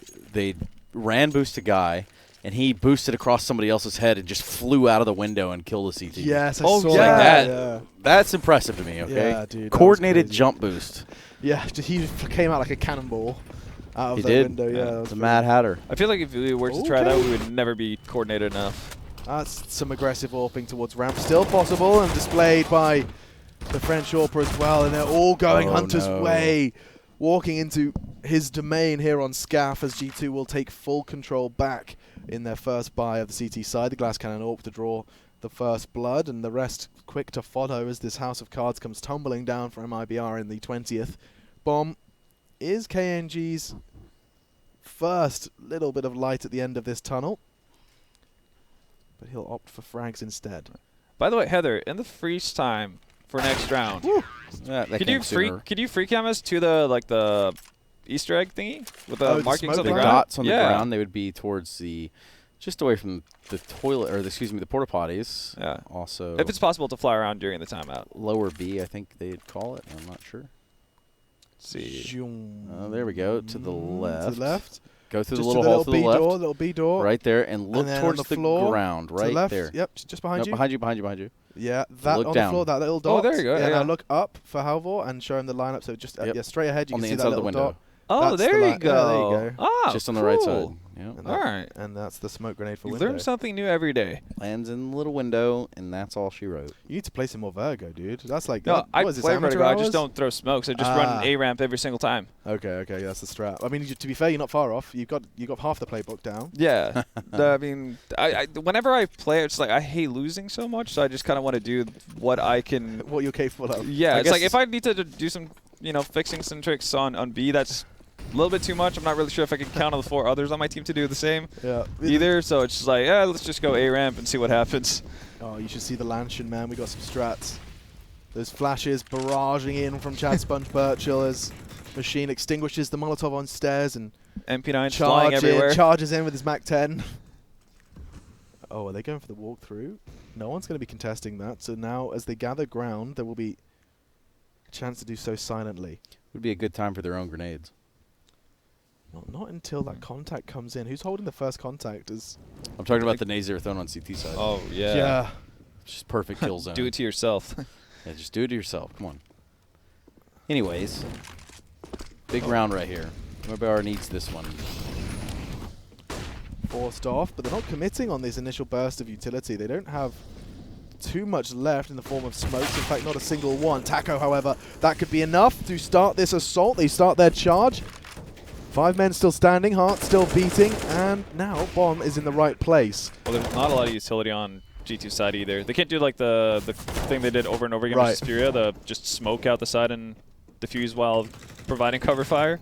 ran boost a guy, and he boosted across somebody else's head and just flew out of the window and killed the CT. Yes, I saw saw that. Yeah. That's impressive to me, okay? Yeah, dude. Coordinated jump boost. Yeah, he came out like a cannonball out of the window. Yeah, the Mad Hatter. I feel like if we were to try that, we would never be coordinated enough. That's some aggressive AWPing towards ramp. Still possible and displayed by the French AWPer as well. And they're all going Hunter's way, walking into his domain here on Scaff as G2 will take full control back in their first buy of the CT side. The Glass Cannon AWP to draw the first blood, and the rest quick to follow as this house of cards comes tumbling down for MIBR in the 20th. Bomb is KNG's first little bit of light at the end of this tunnel, but he'll opt for frags instead. By the way, Heather, in the freeze time for next round, could you free cam us to the Easter egg thingy with the markings on the ground? Dots on the ground. They would be towards just away from the toilet, or the porta potties. Yeah. Also, if it's possible to fly around during the timeout. Lower B, I think they'd call it. I'm not sure. Let's see. Oh, there we go. To the left. To the left. Go through Just the little hole to the left. Little B door. Right there, and look towards the ground. Right left. there. Yep, just behind you. Behind you. Yeah, that look on down. the floor, that little dot. Oh, there you go. Yeah, now look up for Halvor and show him the lineup. So just straight ahead, you on can the see inside that of the little window. dot. Oh, there you go. Yeah, there you go. Oh, just on the right side. Yep. And all right. And that's the smoke grenade for You window. learn something new every day. Lands in the little window, and that's all she wrote. You need to play some more Vertigo, dude. That's like No, I what is this, play amateur Vertigo. I hours? just don't throw smokes. I just run an A ramp every single time. Okay, that's the strat. I mean, to be fair, you're not far off. You got half the playbook down. Yeah. I mean, I whenever I play, it's like I hate losing so much, so I just kind of want to do what I can. What you're capable of. Yeah, it's like if I need to do some, fixing some tricks on B, that's a little bit too much. I'm not really sure if I can count on the 4 others on my team to do the same either. So it's just like, let's just go A ramp and see what happens. Oh, you should see the Lancian, man. We got some strats. Those flashes barraging in from Chad Sponge Burchill as Machine extinguishes the Molotov on stairs and MP9 flying everywhere. Charges in with his MAC-10. Oh, are they going for the walkthrough? No one's going to be contesting that. So now, as they gather ground, there will be a chance to do so silently. Would be a good time for their own grenades. Not until that contact comes in. Who's holding the first contact? I'm talking about the nades they're throwing on CT side. Oh, yeah. Yeah. It's just perfect kill zone. Do it to yourself. Yeah, just do it to yourself. Come on. Anyways, big round right here. MIBR needs this one. Forced off, but they're not committing on this initial burst of utility. They don't have too much left in the form of smokes. In fact, not a single one. Taco, however, that could be enough to start this assault. They start their charge. 5 men still standing, heart still beating, and now Bomb is in the right place. Well, there's not a lot of utility on G2 side either. They can't do like the thing they did over and over again with Furia, the just smoke out the side and defuse while providing cover fire.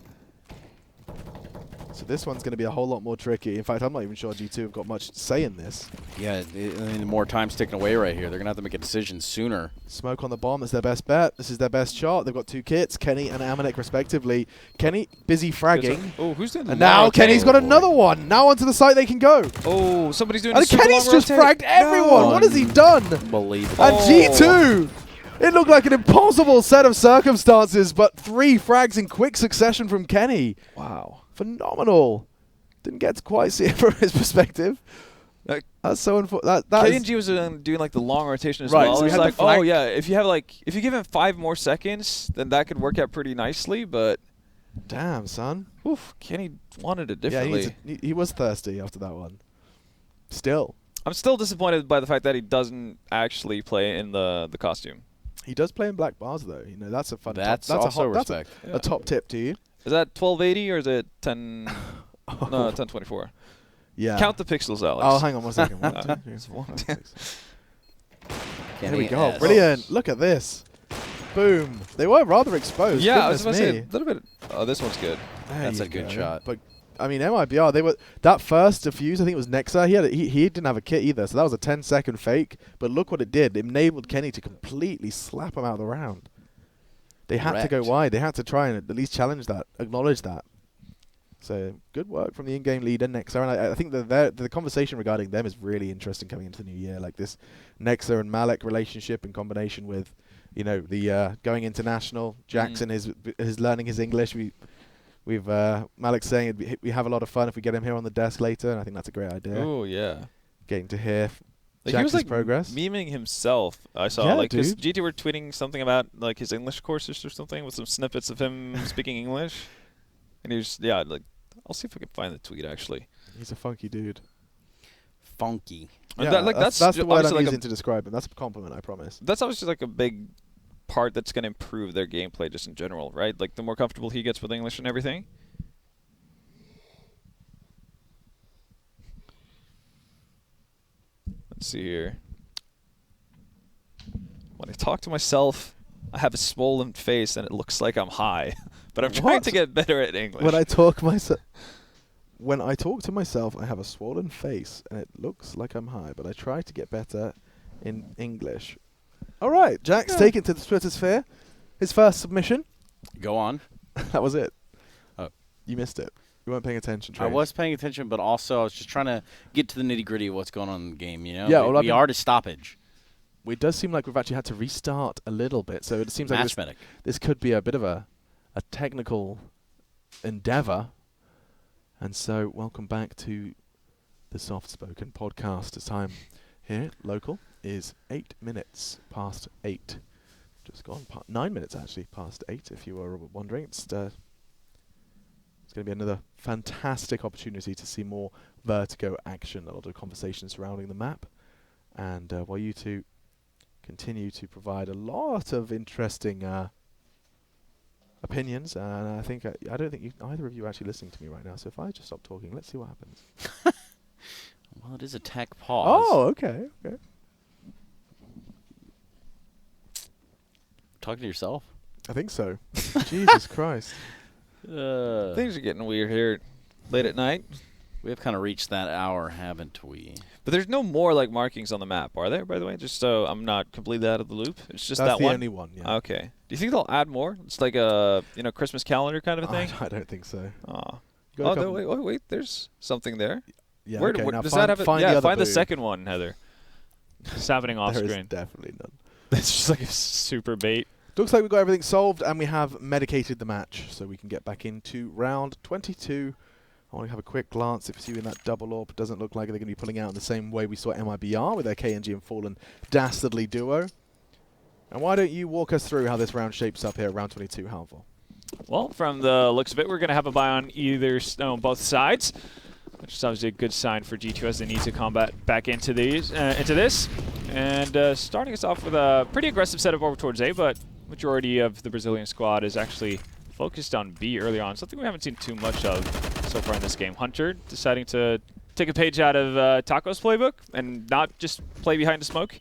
So this one's going to be a whole lot more tricky. In fact, I'm not even sure G2 have got much say in this. Yeah, the more time's ticking away right here. They're going to have to make a decision sooner. Smoke on the bomb is their best bet. This is their best shot. They've got 2 kits, Kenny and Amanek respectively. Kenny, busy fragging. Oh, who's doing the And now Kenny's got another one. Now onto the site they can go. Oh, somebody's doing And a super Kenny's long just rotate. fragged everyone. No. What has he done? Unbelievable. And G2! It looked like an impossible set of circumstances, but 3 frags in quick succession from Kenny. Wow. Phenomenal. Didn't get to quite see it from his perspective. That's so unfortunate. KNG was doing like the long rotation as Right, well. so we It's had the like, oh flank. yeah, if you give him 5 more seconds, then that could work out pretty nicely. But Damn, son. oof, Kenny wanted it Yeah, differently. he was thirsty after that one. Still. I'm still disappointed by the fact that he doesn't actually play in the costume. He does play in black bars, though. You know, that's a fun That's top, also that's respect. a top tip to you. Is that 1280 or is it 10? No, 1024. Yeah. Count the pixels, Alex. Oh, hang on 1 second. 1, 2, 3, It's 4, 5, 6. There Kenny we go. S. Brilliant. Look at this. Boom. They were rather exposed. Yeah, I was Goodness about to say me. a little bit. Oh, this one's good. There That's you a good go. shot. But I mean, MIBR, they were that first defuse. I think it was Nexa. He didn't have a kit either, so that was a 10-second fake. But look what it did. It enabled Kenny to completely slap him out of the round. They had to go Correct. wide. They had to try and at least challenge that, acknowledge that. So good work from the in-game leader Nexa, and I think that the conversation regarding them is really interesting coming into the new year. Like this Nexa and Malek relationship in combination with, you know, the going international. Jackson is learning his English. We've Malek saying we have a lot of fun if we get him here on the desk later, and I think that's a great idea. Oh yeah. Getting to hear Like he Jackson's was like progress. memeing himself. I saw Yeah, like because dude. GT were tweeting something about like his English courses or something with some snippets of him speaking English, and he was like, I'll see if I can find the tweet actually. He's a funky dude. Funky. And Yeah, that's that's the word obviously I'm like using to describe him. That's a compliment, I promise. that's obviously like a big part that's going to improve their gameplay just in general, right? Like the more comfortable he gets with English and everything. Let's see here. When I talk to myself, I have a swollen face and it looks like I'm high. But I'm trying to What? get better at English. When I talk to myself, I have a swollen face and it looks like I'm high, but I try to get better in English. All right, Jack's taken to the Twitter sphere. His first submission. Go on. That was it. Oh. You missed it. You weren't paying attention, I Trey. was paying attention, but also I was just trying to get to the nitty-gritty of what's going on in the game, you know? Yeah, well, we are to stoppage. It does seem like we've actually had to restart a little bit, so it seems like Match medic. this could be a bit of a technical endeavor. And so, welcome back to the Soft Spoken podcast. The time here, local, is 8 minutes past 8. Just gone 9 minutes actually past 8. If you were wondering, it's going to be another fantastic opportunity to see more Vertigo action. A lot of conversation surrounding the map, and while you two continue to provide a lot of interesting opinions, and I think I don't think either of you are actually listening to me right now. So if I just stop talking, let's see what happens. Well, it is a tech pause. Oh, okay. Talking to yourself? I think so. Jesus Christ. Things are getting weird here late at night. We have kind of reached that hour, haven't we? But there's no more like markings on the map, are there, by the way? Just so I'm not completely out of the loop. It's just That's that the one? only one, yeah. Okay. Do you think they'll add more? It's like a Christmas calendar kind of a thing? I don't think so. Aw. You got a Oh, couple- wait, there's something there. Yeah, Where, okay, where now does find, that have it? find Yeah, the other find the boo. second one, Heather. It's happening off There is screen. definitely none. It's just like a super bait. Looks like we've got everything solved, and we have medicated the match, so we can get back into round 22. I want to have a quick glance. If you see in that double orb, it doesn't look like they're going to be pulling out in the same way we saw MIBR with their KNG and Fallen dastardly duo. And why don't you walk us through how this round shapes up here at round 22, Halvor? Well, from the looks of it, we're going to have a buy on both sides, which is obviously a good sign for G2 as they need to combat back into this. And starting us off with a pretty aggressive setup over towards A, but majority of the Brazilian squad is actually focused on B early on. Something we haven't seen too much of so far in this game. Hunter deciding to take a page out of Taco's playbook and not just play behind the smoke.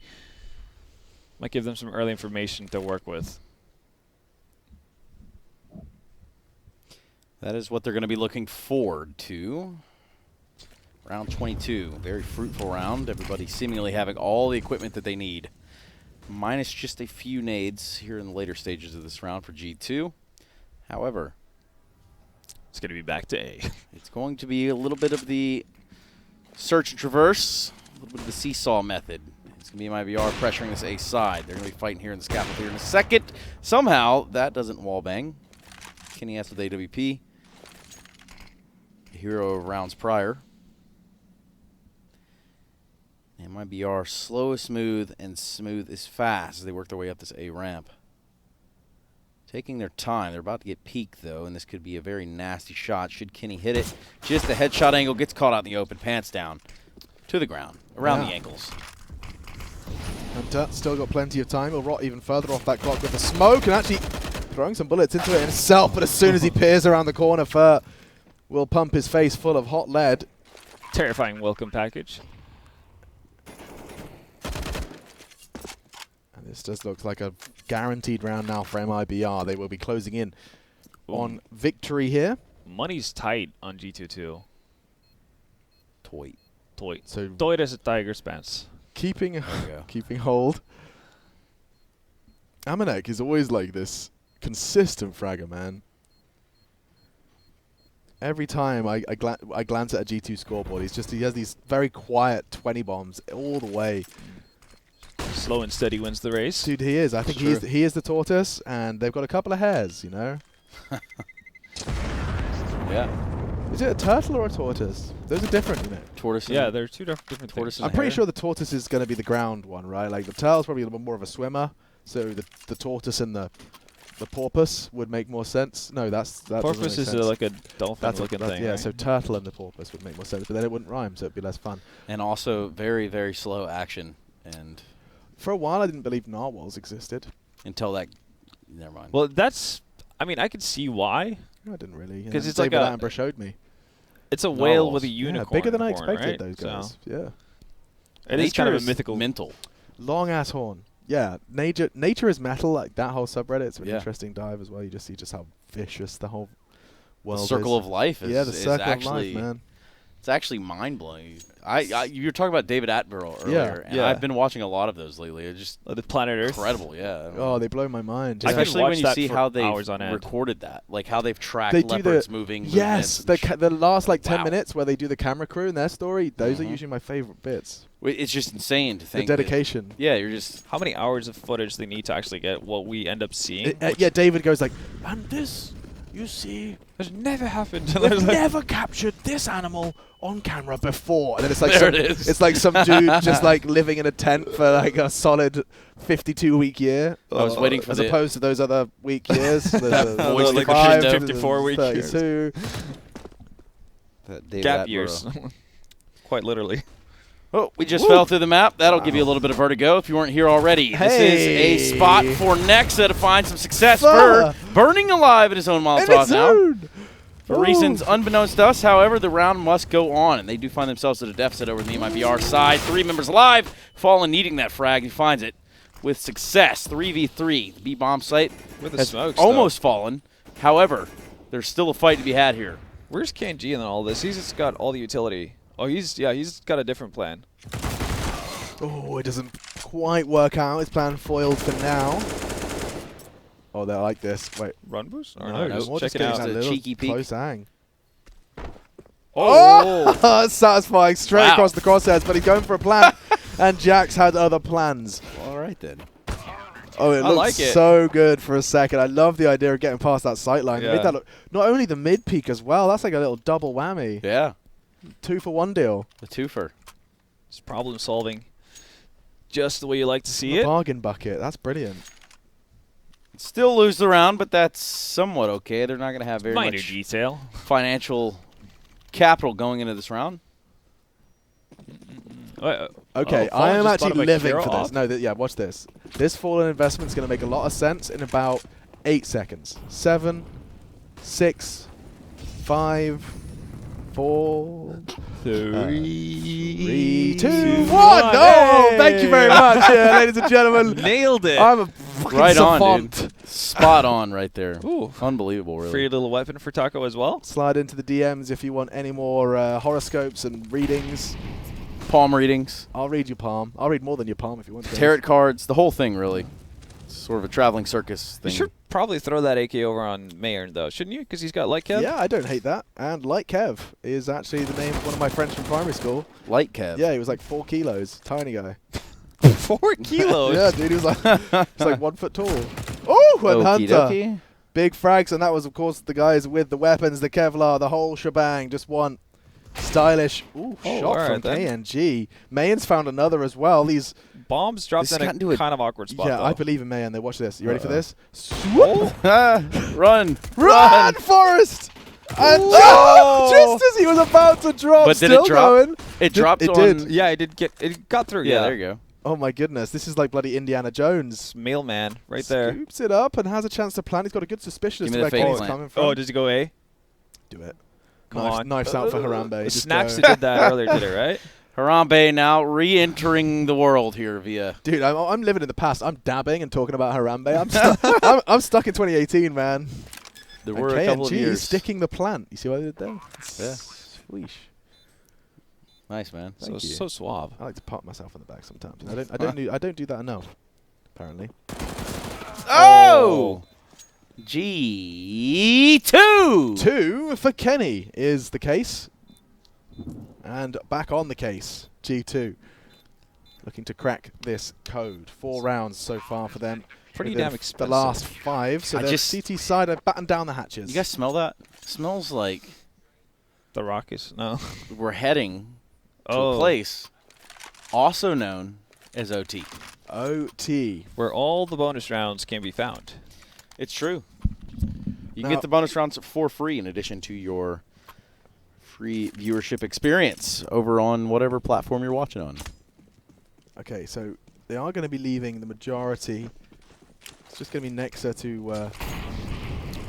Might give them some early information to work with. That is what they're going to be looking forward to. Round 22, very fruitful round. Everybody seemingly having all the equipment that they need. Minus just a few nades here in the later stages of this round for G2. However, it's going to be back to A. It's going to be a little bit of the search and traverse, a little bit of the seesaw method. It's going to be MIBR pressuring this A side. They're going to be fighting here in the scaffold here in a second. Somehow, that doesn't wallbang. Kenny S with AWP. The hero of rounds prior. And MIBR slow is smooth and smooth is fast as they work their way up this A ramp. Taking their time. They're about to get peaked, though, and this could be a very nasty shot. Should Kenny hit it? Just a headshot angle. Gets caught out in the open. Pants down. To the ground. Around the ankles. Hunter still got plenty of time. He'll rot even further off that clock with the smoke and actually throwing some bullets into it himself. But as soon as he peers around the corner, Fur will pump his face full of hot lead. Terrifying welcome package. This just looks like a guaranteed round now for MIBR. They will be closing in on victory here. Money's tight on G2 too. Toy. So Toy as a tiger spans. keeping hold. Amanek is always like this consistent fragger, man. Every time I glance at a G2 scoreboard, he has these very quiet 20 bombs all the way. Slow and steady wins the race. Dude, he is. I think he is the tortoise, and they've got a couple of hairs, you know? Yeah. Is it a turtle or a tortoise? Those are different, you know? Tortoise. Yeah, they're two different tortoise. things. I'm pretty sure the tortoise is going to be the ground one, right? Like, the turtle's probably a little bit more of a swimmer, so the tortoise and the porpoise would make more sense. No, that Porpoise is like a dolphin-looking thing. Yeah, right? so turtle and the porpoise would make more sense, but then it wouldn't rhyme, so it'd be less fun. And also very, very slow action. And for a while, I didn't believe narwhals existed. until that, never mind. Well, that's. I mean, I could see why. I didn't really. 'Cause it's David like a- Attenborough showed me. It's a whale with a Yeah, unicorn. bigger than I horn, expected, right? those guys. So Yeah. it is kind of a Nature mythical. mental. Long ass horn. Yeah, nature is metal. Like that whole subreddit's an Yeah. interesting dive as well. You just see just how vicious the whole world The circle is. of life is, Yeah, the is circle actually of life, man. it's actually mind blowing. You were talking about David Attenborough earlier, and Yeah. I've been watching a lot of those lately. It's just The planet Earth. incredible. Yeah. Oh, they blow my mind. I Yeah. could Especially watch when you that see for how they hours on end. recorded that, like how they've tracked They do leopards the moving. Yes, movements and the last like 10 Wow. minutes where they do the camera crew and their story. Those are Mhm. usually my favorite bits. It's just insane to The think. that- dedication. yeah, you're just. How many hours of footage they need to actually get what we end up seeing? Yeah, David goes like, and this, you see, Has never happened. they've never captured this animal on camera before. And then it's like There some, it is. It's like some dude just like living in a tent for like a solid 52-week year. I was waiting for as the- opposed to those other week years. the like the 45, 54-week years. 32. That David Gap Attenborough. years. Quite literally. Oh, we just fell through the map. That'll give you a little bit of vertigo if you weren't here already. This Hey. is a spot for Nexa to find some success. Fuck. Bird burning alive in his own And Molotov it's now. zone. For reasons unbeknownst to us, however, the round must go on, and they do find themselves at a deficit over the MIBR side. 3 members alive. Fallen needing that frag. He finds it with success. 3v3. The B-bomb site With the has smokes, almost fallen. However, there's still a fight to be had here. Where's KNG in all this? He's just got all the utility. Oh, he's got a different plan. Oh, it doesn't quite work out. His plan foiled for now. Oh, they like this. Wait. Run boost? Or No, no, just More just getting checking that out. a little cheeky peek. close hang. Oh! That's satisfying. Straight Wow. across the crosshairs, but he's going for a plan. And Jax had other plans. All right, then. Oh, it I looks like it. so good for a second. I love the idea of getting past that sight line. They Yeah. made that look, not only the mid peak as well, that's like a little double whammy. Yeah, 2-for-1 deal. the twofer. It's problem solving. Just the way you like to see A it. bargain bucket. That's brilliant. Still lose the round, but that's somewhat okay. They're not going to have very Minor much detail. financial capital going into this round. Okay, Oh, I Fallen am just actually bought a living Kira for this. off? No, yeah, watch this. This fallen investment's going to make a lot of sense in about 8 seconds. 7, 6, 5, 4, Three, 2, 1. one. No! Hey! Thank you very much, ladies and gentlemen. Nailed it. I'm a fucking Right on, savant. dude. Spot on right there. Ooh. Unbelievable, really. Free little weapon for Taco as well. Slide into the DMs if you want any more horoscopes and readings. Palm readings, I'll read your palm. I'll read more than your palm if you want. tarot cards, the whole thing, really. It's sort of a traveling circus You thing. should probably throw that AK over on Mayern, though, shouldn't you? Because he's got light Kev. Yeah, I don't hate that. And Light Kev is actually the name of one of my friends from primary school. Light Kev. Yeah, he was like 4 kilos, tiny guy. 4 kilos. Yeah, dude, he was like 1 foot tall. Oh, and Okie Hunter. dokie. Big frags, and that was, of course, the guys with the weapons, the Kevlar, the whole shebang. Just one stylish shot alright from then. KNG. Mayan's found another as well. These, Bombs dropped This in got into a- kind of awkward spot, yeah, though. I believe in Mayan. They watch this. You ready for this? Oh. Run! Run, Forrest! And Oh! just as he was about to drop, But did still it drop? going. It dropped it on. did. Yeah, it got through. Yeah, there you go. Oh my goodness, this is like bloody Indiana Jones. Mailman right there. Scoops it up and has a chance to plant. He's got a good suspicion as Give to me the where fake Kenny's plant. coming from. Oh, does he go A? Do it. Come Knives, on. Knives out for Harambe. Just Snaps go. did that earlier, did it, right? Harambe now re-entering the world here via. Dude, I'm living in the past. I'm dabbing and talking about Harambe. I'm stuck in 2018, man. There And were a couple of KNG years. sticking the plant. You see what I did there? Yeah. Sweesh. Nice, man. So, Thank you. so suave. I like to pat myself on the back sometimes. I don't do that enough. Apparently. Oh! G2! 2 for Kenny is the case. And back on the case, G2. Looking to crack this code. 4 rounds so far for them. Pretty Within damn expensive. The last 5. So I the just- CT side have battened down the hatches. You guys smell that? Smells like The Rockies? No. we're heading to Oh. a place also known as OT. OT. Where all the bonus rounds can be found. It's true. You Now- get the bonus rounds for free in addition to your free viewership experience over on whatever platform you're watching on. Okay, so they are going to be leaving the majority. It's just going to be Nexa to...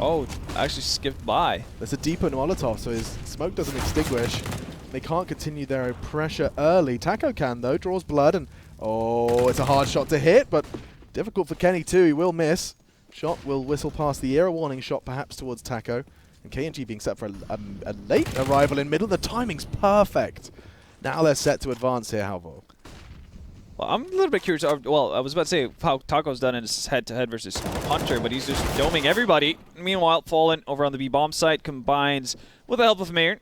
Oh, actually skipped by. there's a deeper Molotov, so his smoke doesn't extinguish. They can't continue their pressure early. Taco can, though. Draws blood, and... Oh, it's a hard shot to hit, but difficult for Kenny, too. He will miss. Shot will whistle past the ear. A warning shot, perhaps, towards Taco. And KNG being set for a late arrival in middle. The timing's perfect. Now they're set to advance here, Halvor. Well, I'm a little bit curious. Well, I was about to say how Taco's done in his head-to-head versus Hunter, but he's just doming everybody. Meanwhile, Fallen over on the B-bomb site combines with the help of Mayern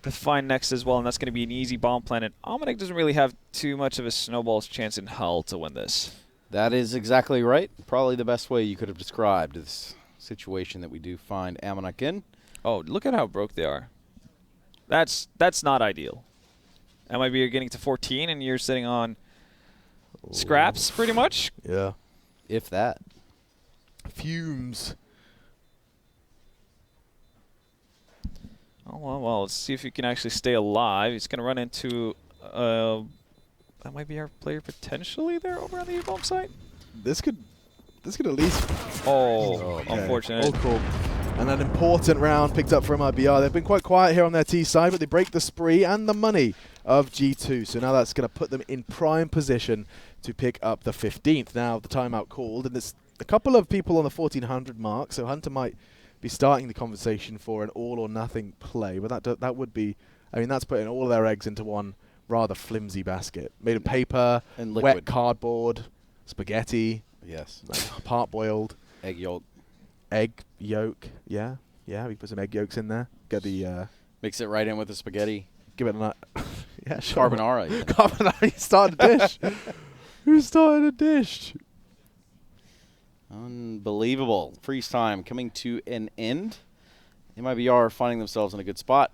to find Next as well, and that's going to be an easy bomb planet. Almanac doesn't really have too much of a snowball's chance in hell to win this. That is exactly right. Probably the best way you could have described this situation that we do find Ammonok in. Oh, look at how broke they are. That's not ideal. MIBR you're getting to 14, and you're sitting on scraps, pretty much. Yeah. If that. Fumes. Oh, well, let's see if you can actually stay alive. He's going to run into that might be our player potentially there over on the E-bomb site. This could at least... Oh, Okay. unfortunate. All cool. And an important round picked up from MIBR. They've been quite quiet here on their T side, but they break the spree and the money of G2. So now that's going to put them in prime position to pick up the 15th. Now the timeout called, and there's a couple of people on the 1400 mark, so Hunter might be starting the conversation for an all-or-nothing play. But that would be... I mean, that's putting all of their eggs into one rather flimsy basket. Made of paper, And liquid. wet cardboard, spaghetti, Yes. like part-boiled. Egg yolk. Egg yolk, yeah, we put some egg yolks in there. Get the Mix it right in with the spaghetti. give it a nut. Yeah, sure. Carbonara. Yeah. Carbonara. You started a dish. Who started a dish? Unbelievable. Freeze time coming to an end. MIBR finding themselves in a good spot,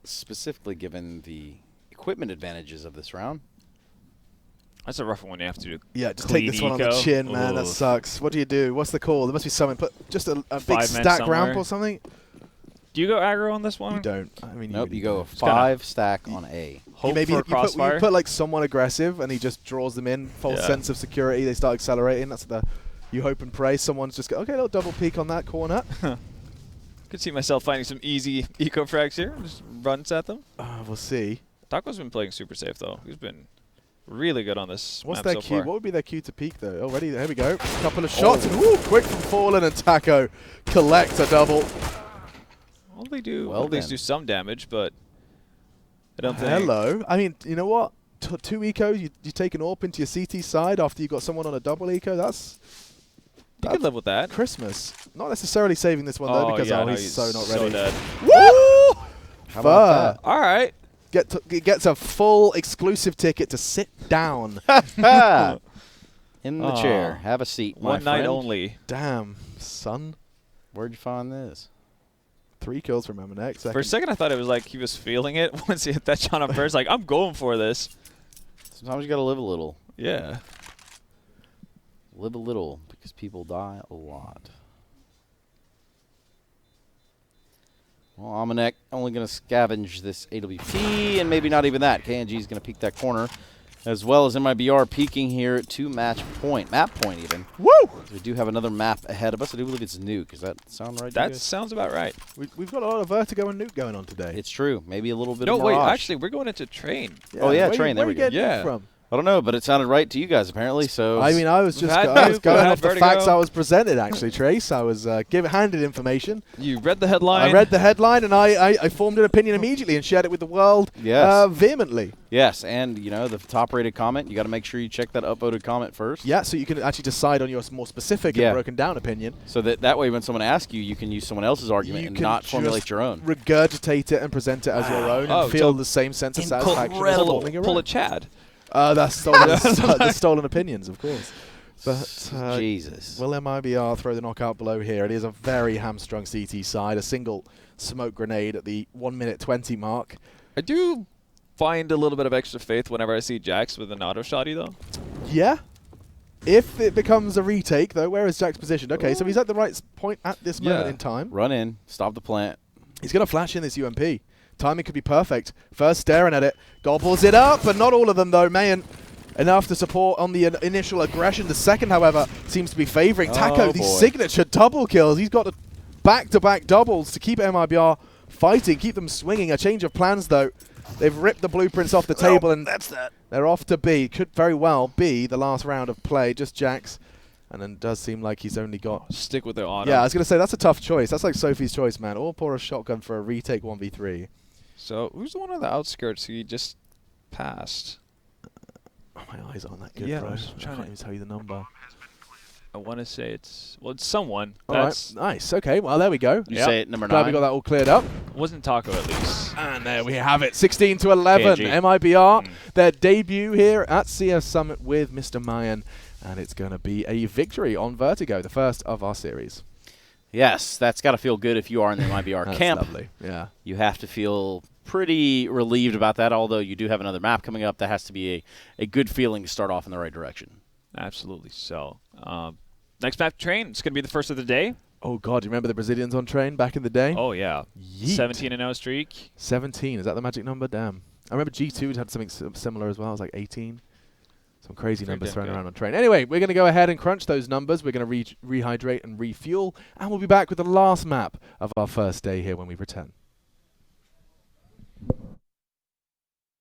specifically given the equipment advantages of this round. That's a rough one you have to do. Yeah, just Clean take this one on the eco. chin, man. That Oof. sucks. What do you do? What's the call? There must be something. Put just a big Five men stack ramp somewhere. or something. Do you go aggro on this one? You don't. I mean, Nope, really you go don't. 5 stack on A. Hope maybe for a you crossfire. put like someone aggressive, and he just draws them in. False Yeah. sense of security. They start accelerating. That's the you hope and pray. Someone's just go, okay, little double peek on that corner. Could Could see myself finding some easy eco frags here. Just runs at them. We'll see. Taco's been playing super safe though. He's been really good on this What's map their so cue? far. What would be their cue to peak though? Already, there we go. Couple of shots. And, ooh, quick from Fallen, and Taco collects a double. Well, they do Well at least then. do some damage, but I don't think. Hello. I mean, you know what? Two ecos. You take an AWP into your CT side after you got someone on a double eco. That's You could live with that. Christmas. Not necessarily saving this one though, because no, he's so not ready. dead. Woo! How about Fur All right. gets a full exclusive ticket to sit down. that? In the Aw. chair. Have a seat, my One night friend. only. Damn, son. Where'd you find this? 3 kills from MNX. For a second, I thought it was like he was feeling it once he hit that shot on first. Like, I'm going for this. Sometimes you gotta live a little. Yeah. Live a little, because people die a lot. Well, Amanek only going to scavenge this AWP, and maybe not even that. KNG is going to peek that corner, as well as MIBR peeking here to map point even. Woo! We do have another map ahead of us. I do believe it's Nuke. Does that sound right to you That guys? sounds about right. We've got a lot of Vertigo and Nuke going on today. It's true. Maybe a little bit No, of wait. Mirage. Actually, we're going into train. Oh, yeah, where train, there where we you go. getting Yeah. Nuke from? I don't know, but it sounded right to you guys, apparently. So I mean, I was We've just had I was Nuke, going we've had off the Vertigo. facts I was presented, actually, Trace. I was handed information. You read the headline. I read the headline, and I formed an opinion immediately and shared it with the world Yes. vehemently. yes, and, you know, the top-rated comment, you got to make sure you check that upvoted comment first. Yeah, so you can actually decide on your more specific Yeah. and broken down opinion. So that way when someone asks you, you can use someone else's argument You and can not just formulate your own. Regurgitate it and present it as your own Oh, and feel so the same sense of satisfaction as incredible. forming your Pull own. a Chad. That's stolen, the stolen opinions, of course. But Jesus. will MIBR throw the knockout blow here? It is a very hamstrung CT side. A single smoke grenade at the 1 minute 20 mark. I do find a little bit of extra faith whenever I see Jax with an auto shotty, though. Yeah. If it becomes a retake, though, where is Jack's positioned? Okay, so he's at the right point at this moment Yeah. in time. Run in, stop the plant. He's going to flash in this UMP. Timing could be perfect. First staring at it. Gobbles it up, but not all of them, though. Mayan enough to support on the initial aggression. The second, however, seems to be favoring Taco. Oh, These boy. signature double kills. He's got the back-to-back doubles to keep MIBR fighting, keep them swinging. A change of plans, though. They've ripped the blueprints off the table, and that's that. they're off to B. Could very well be the last round of play. Just Jax. And then does seem like he's only got... Stick with the auto. Yeah, I was going to say, that's a tough choice. That's like Sophie's choice, man. Or pour a shotgun for a retake 1v3. So who's the one on the outskirts he just passed? Oh, my eyes aren't that good, Yeah, bro. I was I trying can't to- even tell you the number. I want to say it's someone. All right, That's nice. Okay, well, there we go. You Yep. say it, number Glad 9. we got that all cleared up. wasn't Taco at least. And there we have it. 16 to 11. KNG. MIBR, their debut here at CS Summit with Mr. Mayan. And it's going to be a victory on Vertigo, the first of our series. Yes, that's got to feel good if you are in the MIBR That's camp. lovely. Yeah. You have to feel pretty relieved about that, although you do have another map coming up. That has to be a good feeling to start off in the right direction. Absolutely. So next map, train. It's gonna be the first of the day. Oh, God, do you remember the Brazilians on train back in the day? Oh yeah, Yeet. 17-0 streak. 17. Is that the magic number? Damn. I remember G2 had something similar as well. It was like 18. Some crazy Pretty numbers damn thrown good. around on train. Anyway, we're going to go ahead and crunch those numbers. We're going to rehydrate and refuel. And we'll be back with the last map of our first day here when we return.